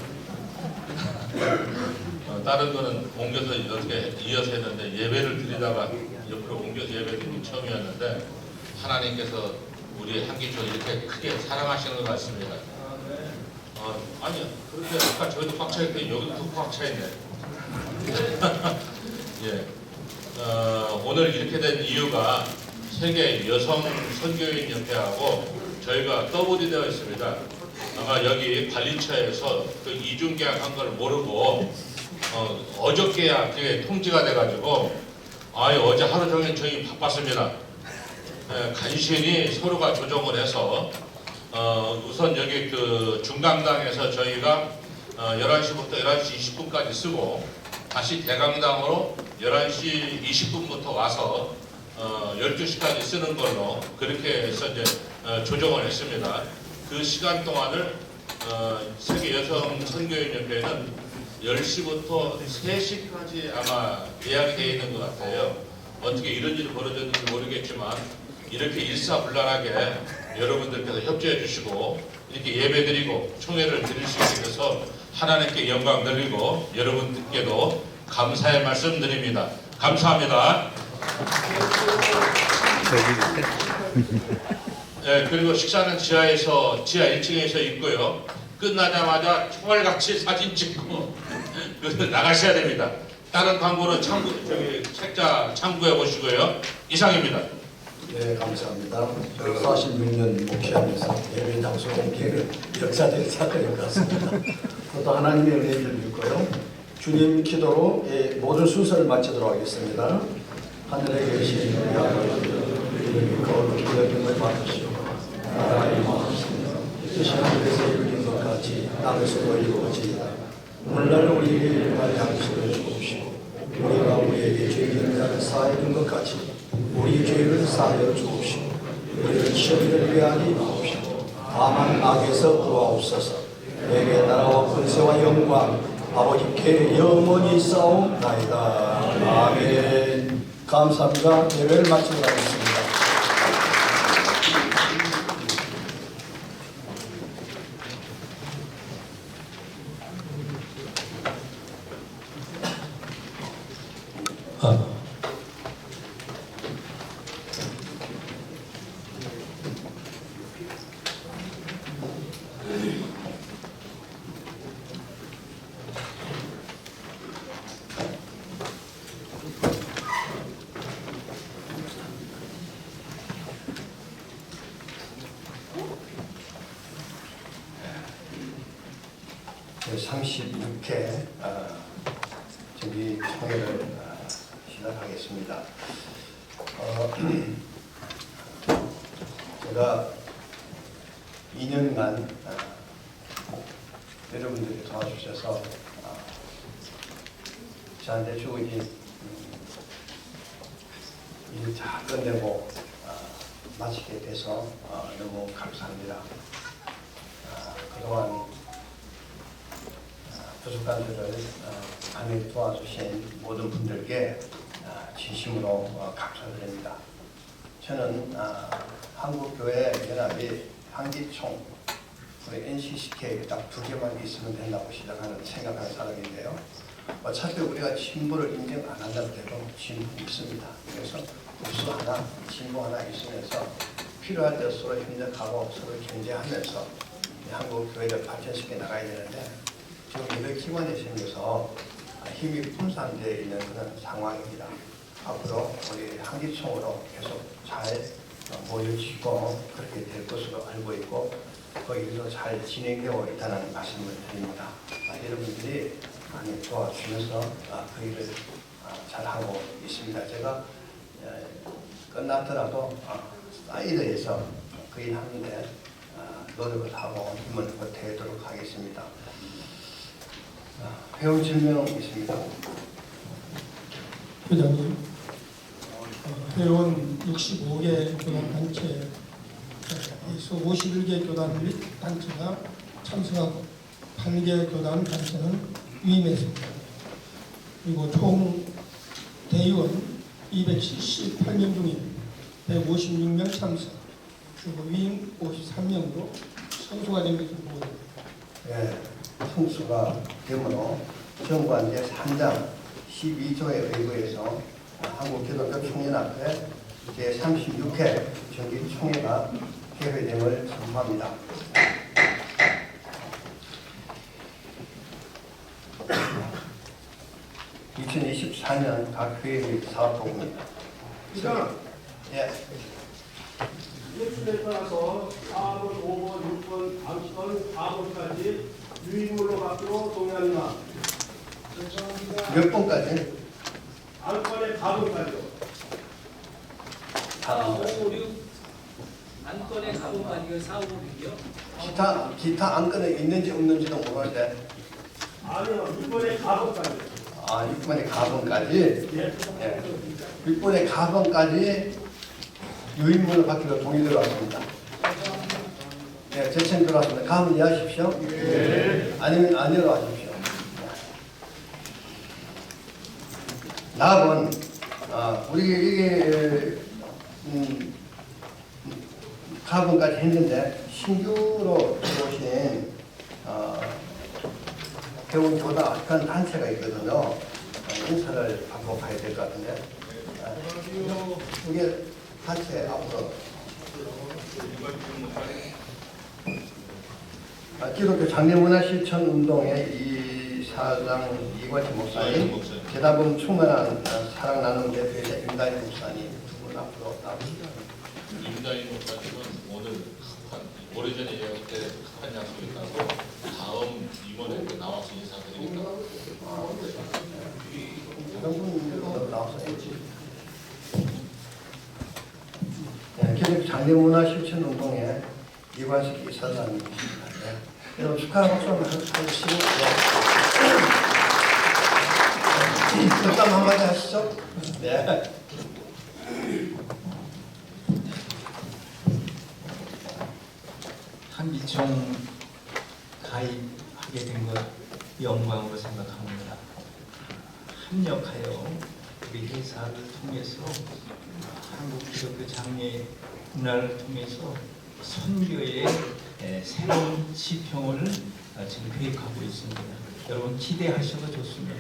다른 거는 옮겨서 이렇게 이어서 했는데 예배를 드리다가 옆으로 옮겨서 예배 드린 게 처음이었는데 하나님께서 우리 한기초를 이렇게 크게 사랑하시는 것 같습니다. 아니요, 그런데 아까 저기도 꽉 차있더니 여기도 꽉 차있네. 예. 오늘 이렇게 된 이유가 세계 여성 선교인 협회하고 저희가 더블이 되어 있습니다. 아마 여기 관리처에서 그 이중계약 한 걸 모르고 어저께야 그게 통지가 돼가지고 어제 하루 종일 저희 바빴습니다. 간신히 서로가 조정을 해서 우선 여기 그 중강당에서 저희가 11시부터 11시 20분까지 쓰고 다시 대강당으로 11시 20분부터 와서 12시까지 쓰는 걸로 그렇게 해서 이제 조정을 했습니다. 그 시간 동안을 세계 여성 선교인 협회는 10시부터 3시까지 아마 예약이 되어 있는 것 같아요. 어떻게 이런 일이 벌어졌는지 모르겠지만 이렇게 일사불란하게 여러분들께서 협조해 주시고 이렇게 예배드리고 총회를 드릴 수 있게 돼서 하나님께 영광 드리고 여러분들께도 감사의 말씀 드립니다. 감사합니다. 네, 그리고 식사는 지하 1층에서 있고요. 끝나자마자 총알같이 사진 찍고 나가셔야 됩니다. 다른 광고는 책자 참고해 보시고요. 이상입니다. 네, 감사합니다. 46년 목회하면서 예배 장소 공개를 역사적인 사건인 것 같습니다. 또 하나님의 은혜를 믿고요. 주님 기도로 모든 순서를 마치도록 하겠습니다. 하늘에 계신 우리 아버지, 이름이 거룩히 여김을 받으시고 나라의 마음입니다. 뜻이 하늘에서 이루어진 것 같이 땅에서도 이루어지이다. 오늘날 우리에게 일용할 양식을 주옵시고 우리가 우리에게 죄를 자를 사하여 준 것 같이 우리 죄를 사하여 주옵시고 우리를 시험에 위하게 하옵시고 다만 악에서 구하옵소서. 내게 나라와 권세와 영광 아버지께 영원히 싸움나이다. 아멘. 감사합니다. 예배를 마치도록 하겠습니다. 제36회 정기 총회를 시작하겠습니다. 제가 2년간 여러분들이 도와주셔서 저한테 주어진 일을 잘 끝내고 마치게 돼서 너무 감사합니다. 그동안 부족한들을 많이 도와주신 모든 분들께 진심으로 감사드립니다. 저는 한국교회연합이 한기총, 우리 NCCK 딱 두 개만 있으면 된다고 생각하는 사람인데요. 어차피 우리가 진보를 인정 안 한다고 해도 진보 있습니다. 그래서 우수 하나, 진보 하나 있으면서 필요할 때 서로 협력하고 서로 견제하면서 한국 교회를 발전시켜 나가야 되는데 지금 예배 기관에 생겨서 힘이 분산되어 있는 그런 상황입니다. 앞으로 우리 한기총으로 계속 잘 모여지고 그렇게 될 것으로 알고 있고 거기서 잘 진행되어 있다는 말씀을 드립니다. 여러분들이 많이 도와주면서 그 일을 잘하고 있습니다. 제가 끝났더라도 사이드에서 그 일 하는데 노력을 하고 힘을 보태도록 하겠습니다. 회원 질명 있습니다. 회장님, 회원 65개 교단 단체에서 51개 교단 및 단체가 참석하고 8개 교단 단체는 위임했습니다. 그리고 총 대의원 278명 중에 156명 참석, 그리고 위임 53명으로 성수가 된 것으로 보입니다. 예, 성수가 되므로 정관 제3장 12조에 의거해서 한국기독교총연합회 제36회 정기총회가 개회됨을 선포합니다. (2024년) 각 회의 및 사업보고입니다. 예. 일주일에 따라서 4번, 5번, 6번, 3번, 4번까지 유인물로 받기로 동의합니다. 몇 번까지? 안건의 가번까지요. 4, 5, 6 안건의 가번까지가 4, 5, 6이요? 기타 안건에 있는지 없는지도 모르는데. 아니요, 6번의 가번까지요. 6번의 가번까지? 예. 6번의 가번까지 유인물을 받기로 동의 들어왔습니다. 네, 제청 들어왔습니다. 가면 이해하십시오. 아니면 아니로 하십시오. 다음은 우리 이게 가번까지 했는데 신규로 들어오신 회원 교단 그런 단체가 있거든요. 인사를 받고 가야 될 것 같은데. 이게 단체 앞으로 기독교 장례문화실천운동의 이사장 이관희 목사님, 계다범 충만한 사랑 나눔 대표이사 임다희 목사님 두 분 앞으로 나오십니다. 임다희 목사님은 오늘 오래전에 예약 때 한 약속이 있다고 다음 이번에 나와서 인사드리겠다. 다른 분들도 나와서 기독교 장례문화실천운동의 이관식 이사장님이십니다. 네. 여러분 축하하는 박수 한번 해주시고 덕담 한마디 하시죠. 네. 한기총 가입하게 된 것 영광으로 생각합니다. 합력하여 우리 회사를 통해서 한국 기독교 장례 문화를 통해서 선교의 새로운 지평을 지금 계획하고 있습니다. 여러분 기대하셔도 좋습니다.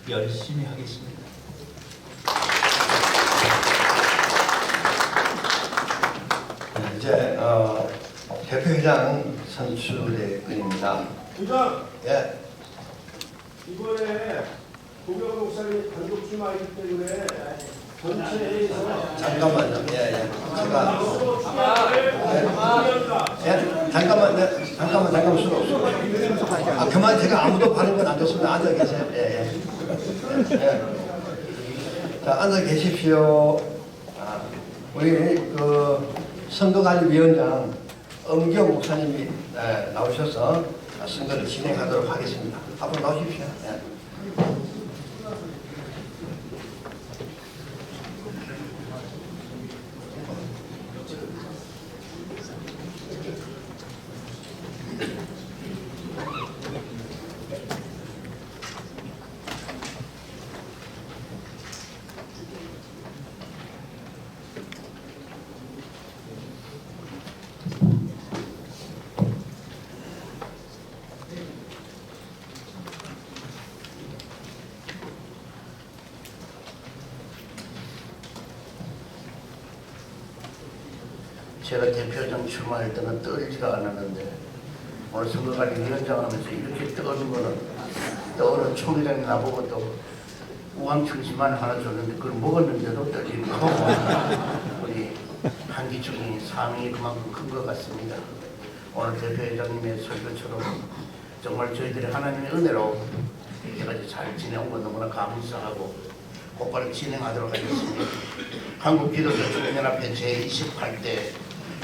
열심히 하겠습니다. 이제 대표회장 선출의 건입니다. 회장, 예. 이번에 고경 목사님이 단독 출마했기 때문에 전체에서 잠깐만요. 예. 제가 추가를 잠깐만 수도 그만 제가 아무도 발언 안 됐습니다. 앉아 계세요. 예. 자, 앉아 계십시오. 우리 그 선거관리위원장 엄경 목사님이 나오셔서 선거를 진행하도록 하겠습니다. 앞으로 나오십시오. 예. 제가 대표장 출마할 때는 떨리지가 않았는데 오늘 선거관리위원장 하면서 이렇게 떠는 거는 또 어느 총회장이 나보고 또 우왕청심만 하나 줬는데 그걸 먹었는데도 떨리는 거 우리 한기총이 사명이 그만큼 큰 것 같습니다. 오늘 대표회장님의 설교처럼 정말 저희들이 하나님의 은혜로 이때까지 잘 지내온 거 너무나 감사하고 곧바로 진행하도록 하겠습니다. 한국기독교총연합회 제28대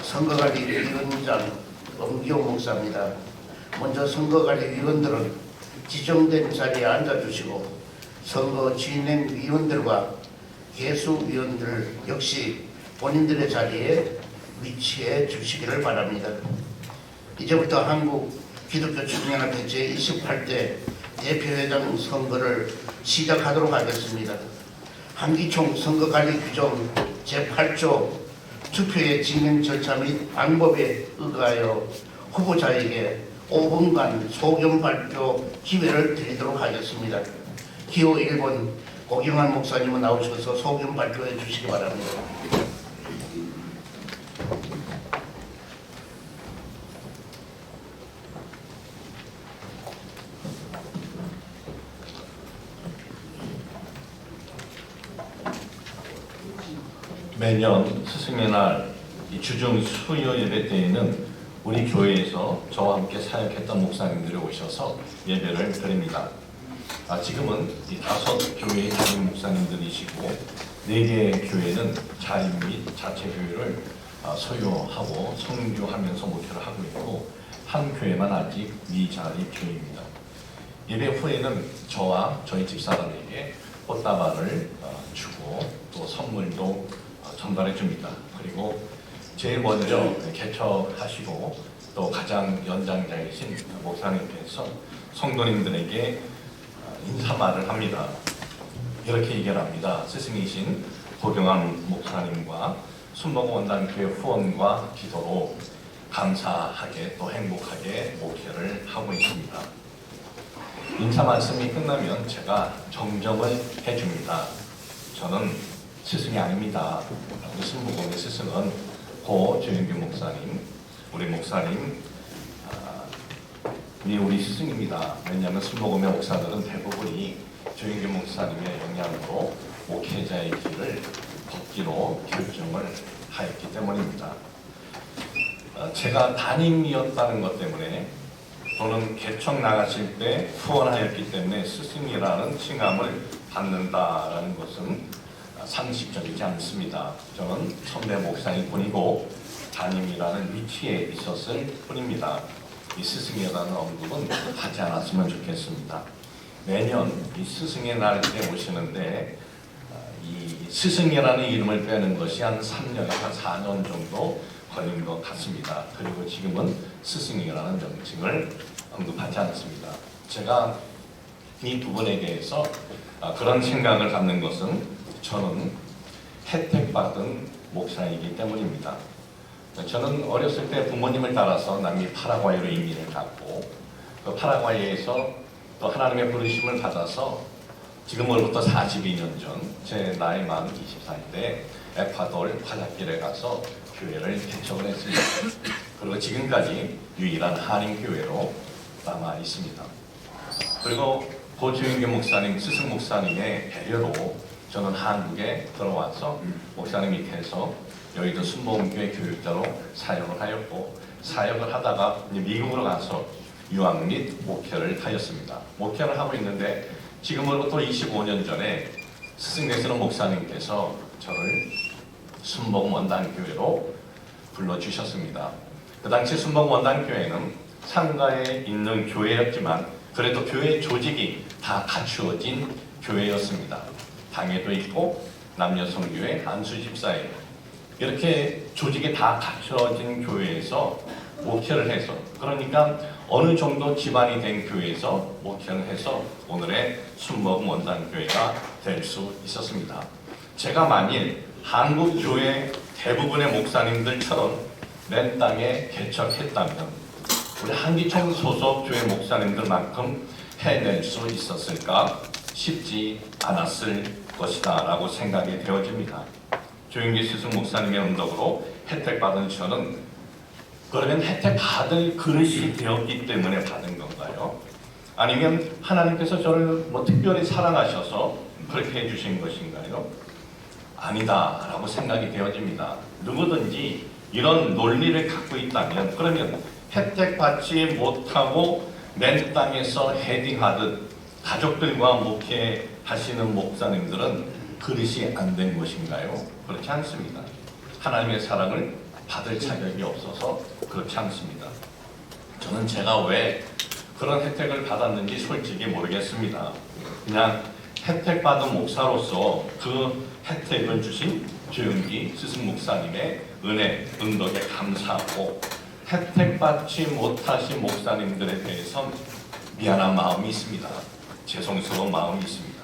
선거관리위원장 엄기호 목사입니다. 먼저 선거관리위원들은 지정된 자리에 앉아주시고 선거 진행위원들과 개수위원들 역시 본인들의 자리에 위치해 주시기를 바랍니다. 이제부터 한국기독교총연합회 제28대 대표회장 선거를 시작하도록 하겠습니다. 한기총 선거관리 규정 제8조 투표의 진행 절차 및 방법에 의거하여 후보자에게 5분간 소견 발표 기회를 드리도록 하겠습니다. 기호 1번 고경환 목사님은 나오셔서 소견 발표해 주시기 바랍니다. 매년 스승의 날 이 주중 수요 예배 때에는 우리 교회에서 저와 함께 사역했던 목사님들이 오셔서 예배를 드립니다. 지금은 이 5교회의 담임 목사님들이시고 4개의 교회는 자임 및 자체 교회를 소유하고 성교하면서 목회를 하고 있고 한 교회만 아직 미자립 교회입니다. 예배 후에는 저와 저희 집사람에게 꽃다발을 주고 또 선물도 전달해 줍니다. 그리고 제일 먼저 개척하시고 또 가장 연장자이신 목사님께서 성도님들에게 인사말을 합니다. 이렇게 얘기를 합니다. 스승이신 고경환 목사님과 순복음 원단교회 후원과 기도로 감사하게 또 행복하게 목회를 하고 있습니다. 인사 말씀이 끝나면 제가 정정을 해줍니다. 저는 스승이 아닙니다. 순복음의 스승은 고 조영규 목사님, 우리 목사님 우리 스승입니다. 왜냐하면 순복음의 목사들은 대부분이 조영규 목사님의 영향으로 목회자의 길을 걷기로 결정을 하였기 때문입니다. 제가 담임이었다는 것 때문에 또는 개척 나가실 때 후원하였기 때문에 스승이라는 칭함을 받는다라는 것은 상식적이지 않습니다. 저는 선배 목사일 뿐이고 담임이라는 위치에 있었을 뿐입니다. 이 스승이라는 언급은 하지 않았으면 좋겠습니다. 매년 이 스승의 날 때 오시는데 이 스승이라는 이름을 빼는 것이 한 3년, 한 4년 정도 걸린 것 같습니다. 그리고 지금은 스승이라는 명칭을 언급하지 않습니다. 제가 이 두 분에 대해서 그런 생각을 갖는 것은 저는 혜택받은 목사이기 때문입니다. 저는 어렸을 때 부모님을 따라서 남미 파라과이로 이민을 갔고 그 파라과이에서 또 하나님의 부르심을 받아서 지금으로부터 42년 전 제 나이 만 20살 때 에콰도르 화작길에 가서 교회를 개척을 했습니다. 그리고 지금까지 유일한 한인교회로 남아 있습니다. 그리고 고주인규 목사님, 스승 목사님의 배려로 저는 한국에 들어와서 목사님 밑에서 여의도 순복음교회 교육자로 사역을 하였고 사역을 하다가 미국으로 가서 유학 및 목회를 하였습니다. 목회를 하고 있는데 지금으로부터 25년 전에 스승 되시는 목사님께서 저를 순복음 원단교회로 불러주셨습니다. 그 당시 순복음 원단교회는 상가에 있는 교회였지만 그래도 교회 조직이 다 갖추어진 교회였습니다. 당회도 있고 남녀성교회, 안수집사회 이렇게 조직이 다 갖춰진 교회에서 목회를 해서 그러니까 어느 정도 기반이 된 교회에서 목회를 해서 오늘의 순복음 원단교회가 될 수 있었습니다. 제가 만일 한국 교회 대부분의 목사님들처럼 맨 땅에 개척했다면 우리 한기총 소속 교회 목사님들만큼 해낼 수 있었을까 쉽지 않았을 것이다 라고 생각이 되어집니다. 조영기 스승 목사님의 언덕으로 혜택받은 저는 그러면 혜택받을 그릇이 되었기 때문에 받은 건가요? 아니면 하나님께서 저를 뭐 특별히 사랑하셔서 그렇게 해주신 것인가요? 아니다 라고 생각이 되어집니다. 누구든지 이런 논리를 갖고 있다면 그러면 혜택받지 못하고 맨 땅에서 헤딩하듯 가족들과 목회하시는 목사님들은 그릇이 안 된 것인가요? 그렇지 않습니다. 하나님의 사랑을 받을 자격이 없어서 그렇지 않습니다. 저는 제가 왜 그런 혜택을 받았는지 솔직히 모르겠습니다. 그냥 혜택받은 목사로서 그 혜택을 주신 조영기 스승 목사님의 은혜, 은덕에 감사하고 혜택받지 못하신 목사님들에 대해서 미안한 마음이 있습니다. 죄송스러운 마음이 있습니다.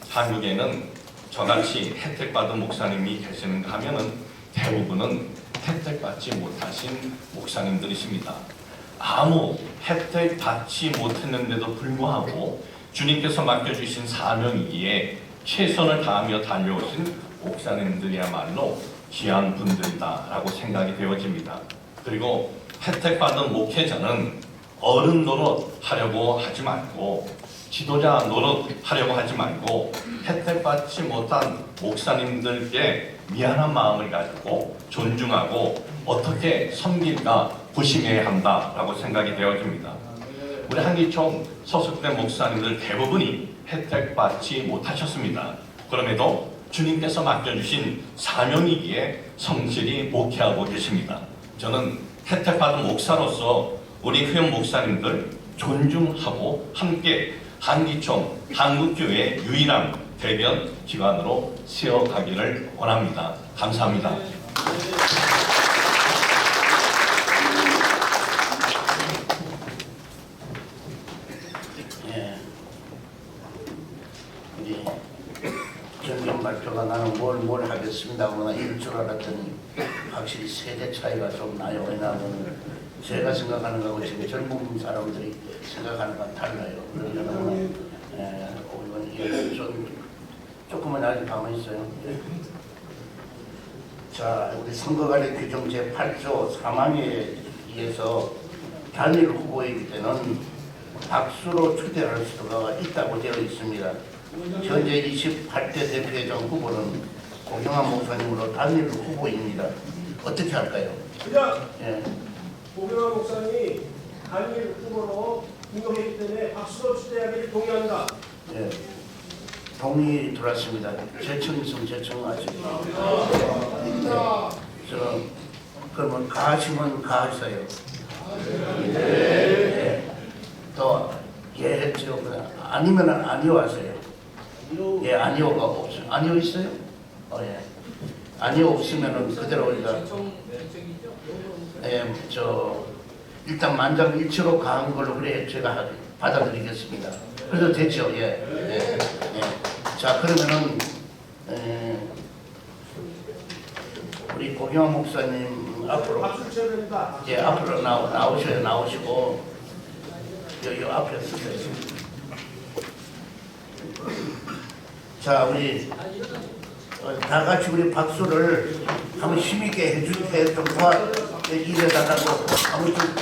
한국에는 저같이 혜택받은 목사님이 계시는가 하면은 대부분은 혜택받지 못하신 목사님들이십니다. 아무 혜택 받지 못했는데도 불구하고 주님께서 맡겨주신 사명이기에 최선을 다하며 달려오신 목사님들이야말로 귀한 분들이다라고 생각이 되어집니다. 그리고 혜택받은 목회자는 어른 노릇 하려고 하지 말고 지도자 노릇 하려고 하지 말고 혜택받지 못한 목사님들께 미안한 마음을 가지고 존중하고 어떻게 섬길까 고심해야 한다라고 생각이 되어집니다. 우리 한기총 소속된 목사님들 대부분이 혜택받지 못하셨습니다. 그럼에도 주님께서 맡겨주신 사명이기에 성실히 목회하고 계십니다. 저는 혜택받은 목사로서 우리 회원 목사님들 존중하고 함께 한기총 한국교회 유일한 대변 기관으로 세워가기를 원합니다. 감사합니다. 우리 전경 발표가 나는 뭘 하겠습니다. 그러나 이럴 줄 알았더니 확실히 세대 차이가 좀 나요. 왜냐하면 제가 생각하는 거하고 지금 젊은 사람들이 생각하는 건 달라요. 그러면 조금만 아직 가만히 있어요. 자, 우리 선거관리 규정 제8조 3항에 의해서 단일 후보이기 때는 박수로 추대할 수가 있다고 되어 있습니다. 현재 28대 대표회장 후보는 고경환 목사님으로 단일 후보입니다. 어떻게 할까요? 그냥 예. 고경환 목사님이 단일 후보로 등록했기 때문에 박수로 추대하기를 동의한다. 예. 동의 들어왔습니다. 제청 있으면 제청하십시오. 저 그러면 가하시면 가하세요. 예. 또 했죠. 아니면 아니요 하세요. 예, 아니요가 없어요. 아니요 있어요? 예. 아니요 없으면은 그대로 우리가 예, 일단 만장일치로 가한 걸로 그래 제가 받아들이겠습니다. 그래도 됐죠. 예. 예. 예. 자, 그러면은 우리 고경환 목사님 앞으로 예, 앞으로 나오시고 여기 앞에 쓰세요. 자, 우리 다 같이 우리 박수를 한번 힘있게 해주세요. 좀 일해달라고 한번 좀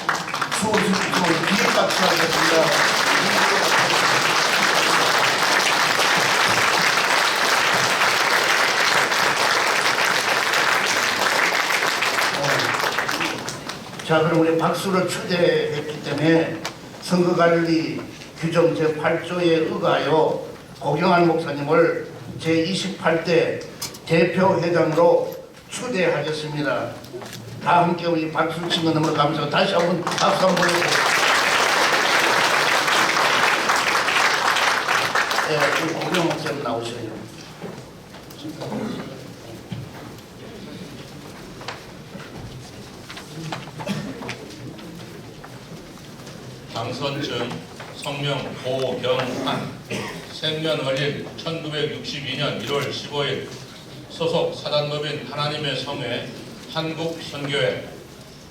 수고하시고 기립 박수 하겠습니다. 자, 그럼 우리 박수를 추대했기 때문에 선거관리 규정 제8조에 의하여 고경환 목사님을 제28대 대표회장으로 추대하겠습니다. 다 함께 우리 박수 치면 너무 감사하고 다시 한번 박수 한번 보내주세요. 네, 우리 고경환 목사님 나오시네요. 당선증 성명 고경환 생년월일 1962년 1월 15일 소속 사단법인 하나님의 성회 한국선교회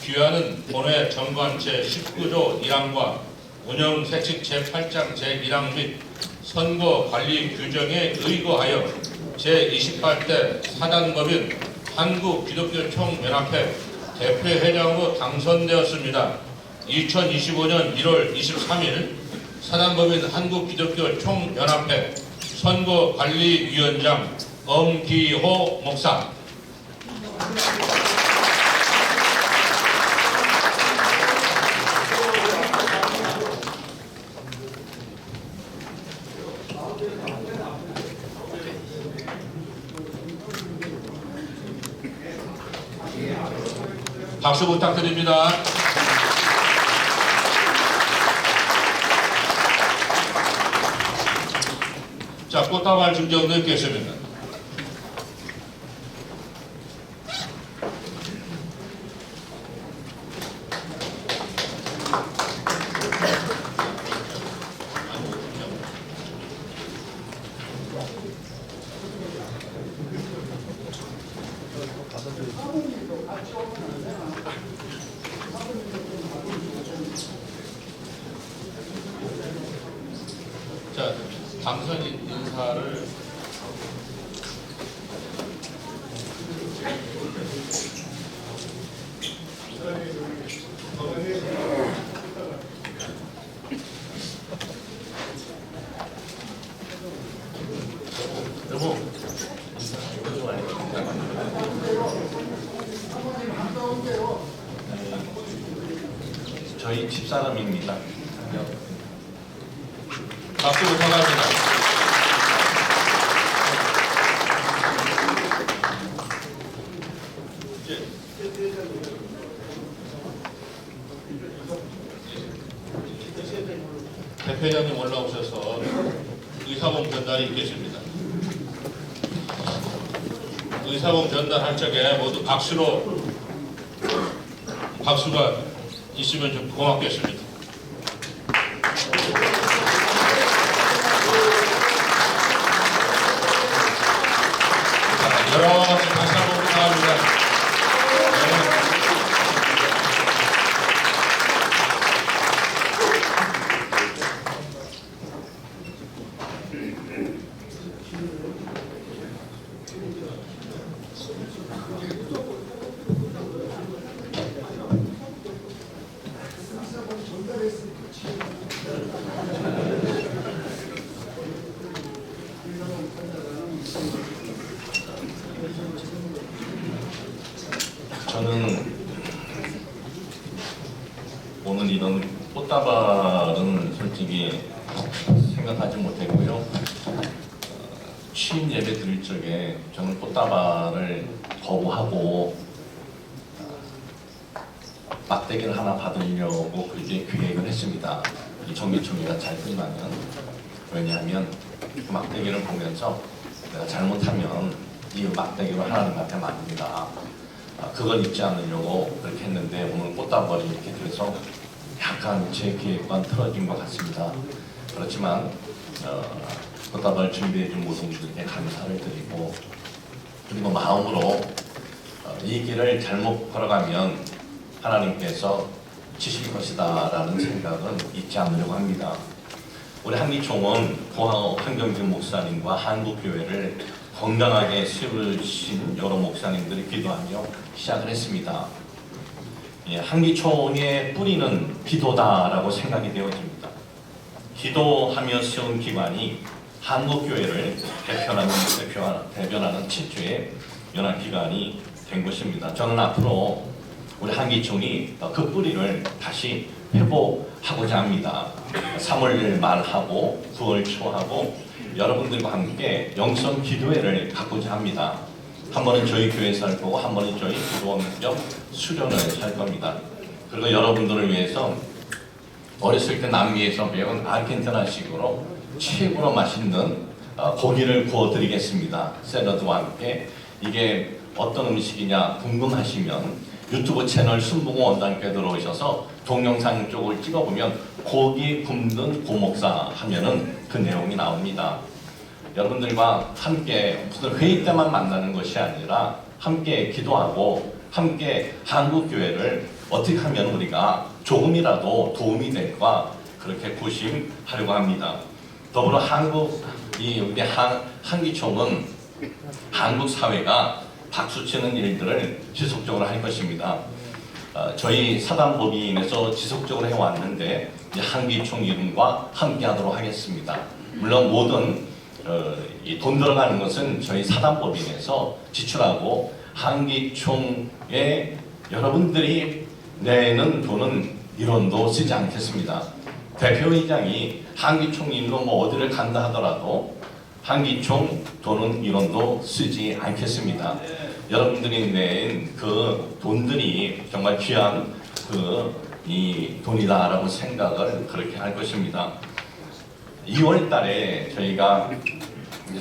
귀하는 본회 정관 제19조 1항과 운영세칙 제8장 제1항 및 선거관리 규정에 의거하여 제28대 사단법인 한국기독교총연합회 대표회장으로 당선되었습니다. 2025년 1월 23일 사단법인 한국기독교총연합회 선거관리위원장 엄기호 목사. 박수 부탁드립니다. 자, 꽃다발 증정 드리겠습니다. 자, 당선인 인사를 여보 저희 집사람입니다. 박수 부탁합니다. 대표장님 올라오셔서 의사봉 전달이 있겠습니다. 의사봉 전달할 적에 모두 박수가 있으면 좀 고맙겠습니다. 자, 여러 가지 다시 한번 부탁합니다. 저는 오늘 이런 꽃다발은 솔직히 생각하지 못했고요. 취임 예배 드릴 적에 저는 꽃다발을 거부하고 막대기를 하나 받으려고 그렇게 계획을 했습니다. 이 정기총회가 잘 끝나면. 왜냐하면 그 막대기를 보면서 내가 잘못하면 이 막대기로 하나님 앞에 맞습니다. 그걸 잊지 않으려고 그렇게 했는데 오늘 꽃다발이 이렇게 돼서 약간 제 계획과는 틀어진 것 같습니다. 그렇지만 꽃다발 준비해준 모든 분들께 감사를 드리고 그리고 마음으로 이 길을 잘못 걸어가면 하나님께서 치실 것이다 라는 생각은 잊지 않으려고 합니다. 우리 한기총은 황경진 목사님과 한국교회를 건강하게 세우신 여러 목사님들이 기도하며 시작을 했습니다. 한기총의 뿌리는 기도다라고 생각이 되어집니다. 기도하며 세운 기관이 한국교회를 대변하는 최초의 연합기관이 된 것입니다. 저는 앞으로 우리 한기총이 그 뿌리를 다시 회복하고자 합니다. 3월 말하고 9월 초하고 여러분들과 함께 영성 기도회를 갖고자 합니다. 한 번은 저희 교회에서 할 거고 한 번은 저희 기도원격 수련을 할 겁니다. 그리고 여러분들을 위해서 어렸을 때 남미에서 배운 아르헨티나식으로 최고로 맛있는 고기를 구워드리겠습니다. 샐러드와 함께. 이게 어떤 음식이냐 궁금하시면 유튜브 채널 순봉호 원장께 들어오셔서 동영상 쪽을 찍어보면 고기 굽는 고목사 하면은 그 내용이 나옵니다. 여러분들과 함께 무슨 회의 때만 만나는 것이 아니라 함께 기도하고 함께 한국교회를 어떻게 하면 우리가 조금이라도 도움이 될까 그렇게 고심하려고 합니다. 더불어 우리 한기총은 한국 사회가 박수치는 일들을 지속적으로 할 것입니다. 저희 사단법인에서 지속적으로 해왔는데 한기총 이름과 함께하도록 하겠습니다. 물론 모든 돈 들어가는 것은 저희 사단법인에서 지출하고 한기총에 여러분들이 내는 돈은 1원도 쓰지 않겠습니다. 대표의장이 한기총 일로 어디를 간다 하더라도 한기총 도는 인원도 쓰지 않겠습니다. 여러분들이 낸 그 돈들이 정말 귀한 이 돈이다라고 생각을 그렇게 할 것입니다. 2월 달에 저희가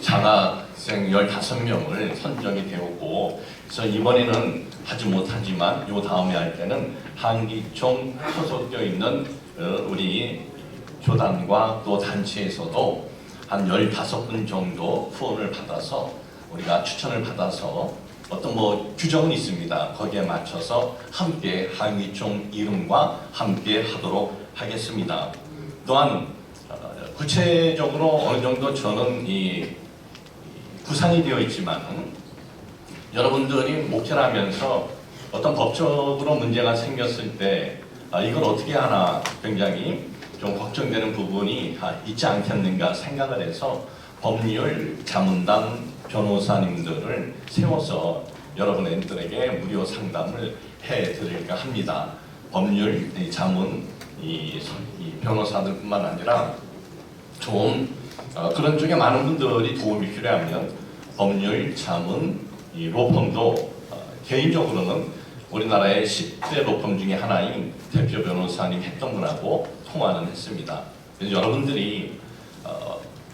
장학생 15명을 선정이 되었고, 그래서 이번에는 하지 못하지만 요 다음에 할 때는 한기총 소속되어 있는 우리 교단과 또 단체에서도 한 15분 정도 후원을 받아서 우리가 추천을 받아서 어떤 규정은 있습니다. 거기에 맞춰서 함께 한기총 이름과 함께 하도록 하겠습니다. 또한 구체적으로 어느 정도 저는 구상이 되어 있지만 여러분들이 목회를 하면서 어떤 법적으로 문제가 생겼을 때 이걸 어떻게 하나 굉장히 좀 걱정되는 부분이 있지 않겠는가 생각을 해서 법률 자문단 변호사님들을 세워서 여러분들에게 무료 상담을 해드릴까 합니다. 법률 자문 이 변호사들뿐만 아니라 좀 그런 쪽에 많은 분들이 도움이 필요하면 법률 자문 로펌도 개인적으로는 우리나라의 10대 로펌 중에 하나인 대표 변호사님 했던 분하고 통화는 했습니다. 그래서 여러분들이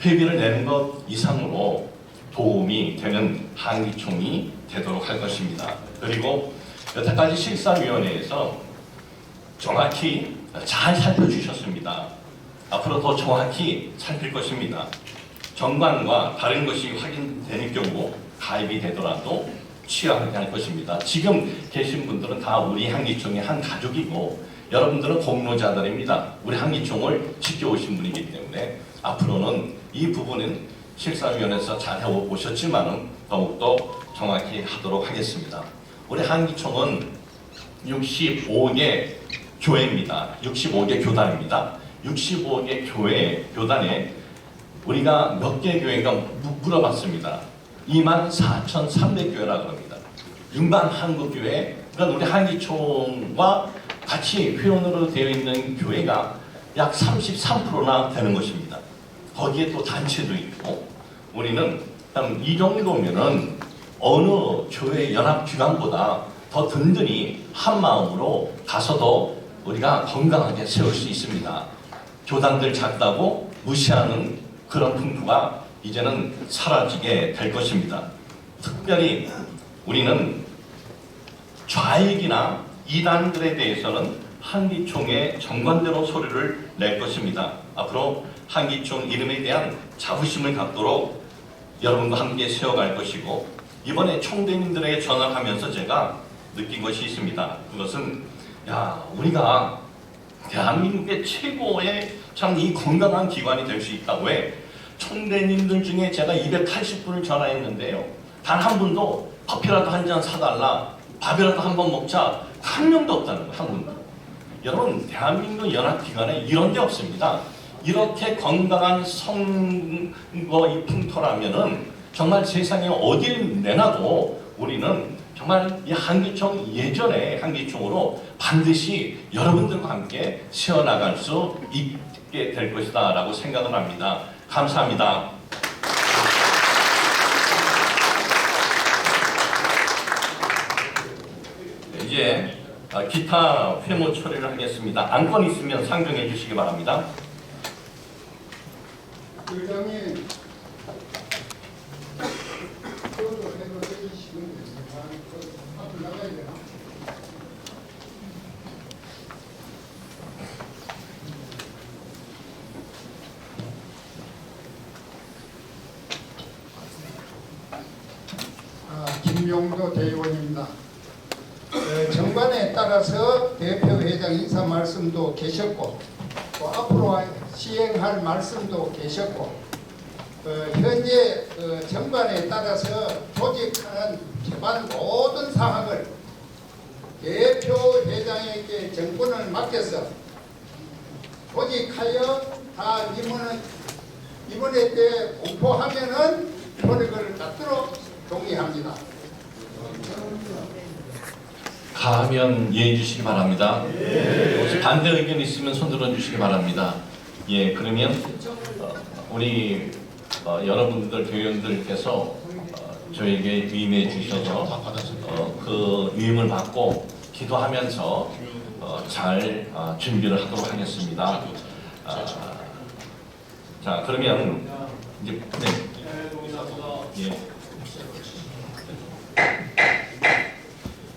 회비를 내는 것 이상으로 도움이 되는 한기총이 되도록 할 것입니다. 그리고 여태까지 실사위원회에서 정확히 잘 살펴주셨습니다. 앞으로 더 정확히 살필 것입니다. 정관과 다른 것이 확인되는 경우 가입이 되더라도 취하하게 할 것입니다. 지금 계신 분들은 다 우리 한기총의 한 가족이고 여러분들은 공로자들입니다. 우리 한기총을 지켜오신 분이기 때문에 앞으로는 이 부분은 실사위원회에서 잘 해오셨지만 더욱더 정확히 하도록 하겠습니다. 우리 한기총은 65개 교회입니다. 65개 교단입니다. 65개 교단에 우리가 몇 개 교회인가 물어봤습니다. 24,300교회라고 합니다. 일반 한국교회, 그러니까 우리 한기총과 같이 회원으로 되어 있는 교회가 약 33%나 되는 것입니다. 거기에 또 단체도 있고, 우리는 이 정도면은 어느 교회 연합기관보다 더 든든히 한 마음으로 가서도 우리가 건강하게 세울 수 있습니다. 교단들 작다고 무시하는 그런 풍토가 이제는 사라지게 될 것입니다. 특별히 우리는 좌익이나 이단들에 대해서는 한기총의 정관대로 소리를 낼 것입니다. 앞으로 한기총 이름에 대한 자부심을 갖도록 여러분과 함께 세워갈 것이고, 이번에 총대님들에게 전화를 하면서 제가 느낀 것이 있습니다. 그것은 우리가 대한민국의 최고의 참 이 건강한 기관이 될 수 있다. 왜? 총대님들 중에 제가 280분을 전화했는데요. 단 한 분도 커피라도 한 잔 사달라, 밥이라도 한번 먹자, 한 명도 없다는 거예요. 한 분도. 여러분, 대한민국 연합기관에 이런 데 없습니다. 이렇게 건강한 선거 이 풍토라면은 정말 세상에 어딜 내놔도 우리는 정말 이 한기총 예전의 한기총으로 반드시 여러분들과 함께 세워나갈 수 있게 될 것이다 라고 생각을 합니다. 감사합니다. 이제 기타 회모 처리를 하겠습니다. 안건 있으면 상정해 주시기 바랍니다. 의장님, 김용도 대의원입니다. 정관에 따라서 대표 회장 인사 말씀도 계셨고, 또 앞으로 시행할 말씀도 계셨고, 현재 정관에 따라서 조직하는 기반 모든 사항을 대표 회장에게 정권을 맡겨서 조직하여 다 이번에 때 공포하면은 효력을 갖도록 동의합니다. 가하면 예해 주시기 바랍니다. 혹시 반대 의견 있으면 손 들어 주시기 바랍니다. 예, 그러면 우리 여러분들 교연들께서 저에게 위임해 주셔서 그 위임을 받고 기도하면서 잘 준비를 하도록 하겠습니다. 자, 그러면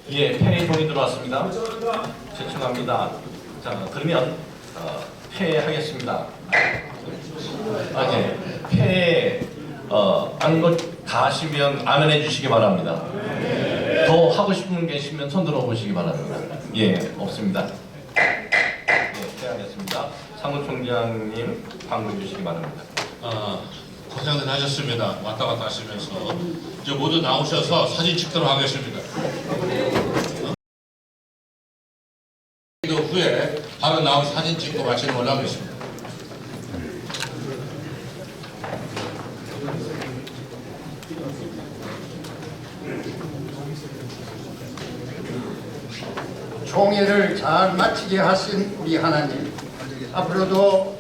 이제 폐에 돈이 들어왔습니다. 제청합니다. 자, 그러면 폐하겠습니다. 폐에 안것 다 하시면 아멘 해주시기 바랍니다. 더 하고 싶은 분 계시면 손 들어보시기 바랍니다. 없습니다. 폐하겠습니다. 사무총장님 방문 주시기 바랍니다. 고생들 하셨습니다. 왔다 갔다 하시면서 이제 모두 나오셔서 사진 찍도록 하겠습니다. 기도 후에 바로 나온 사진 찍고 마치는 걸로 하겠습니다. 총회를 잘 마치게 하신 우리 하나님, 앞으로도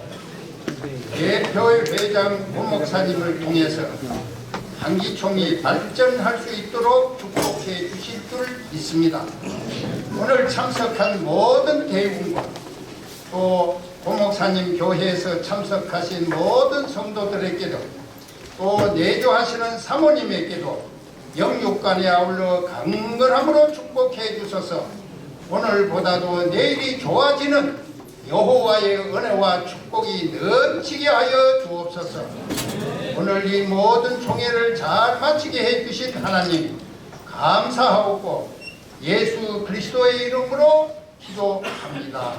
대표의 회장 고 목사님을 통해서 한기총이 발전할 수 있도록 축복해 주실 줄 믿습니다. 오늘 참석한 모든 대웅과 또 고 목사님 교회에서 참석하신 모든 성도들에게도 또 내조하시는 사모님에게도 영육간에 아울러 강건함으로 축복해 주셔서 오늘보다도 내일이 좋아지는 여호와의 은혜와 축복이 넘치게 하여 주옵소서. 오늘 이 모든 총회를 잘 마치게 해주신 하나님 감사하옵고 예수 그리스도의 이름으로 기도합니다.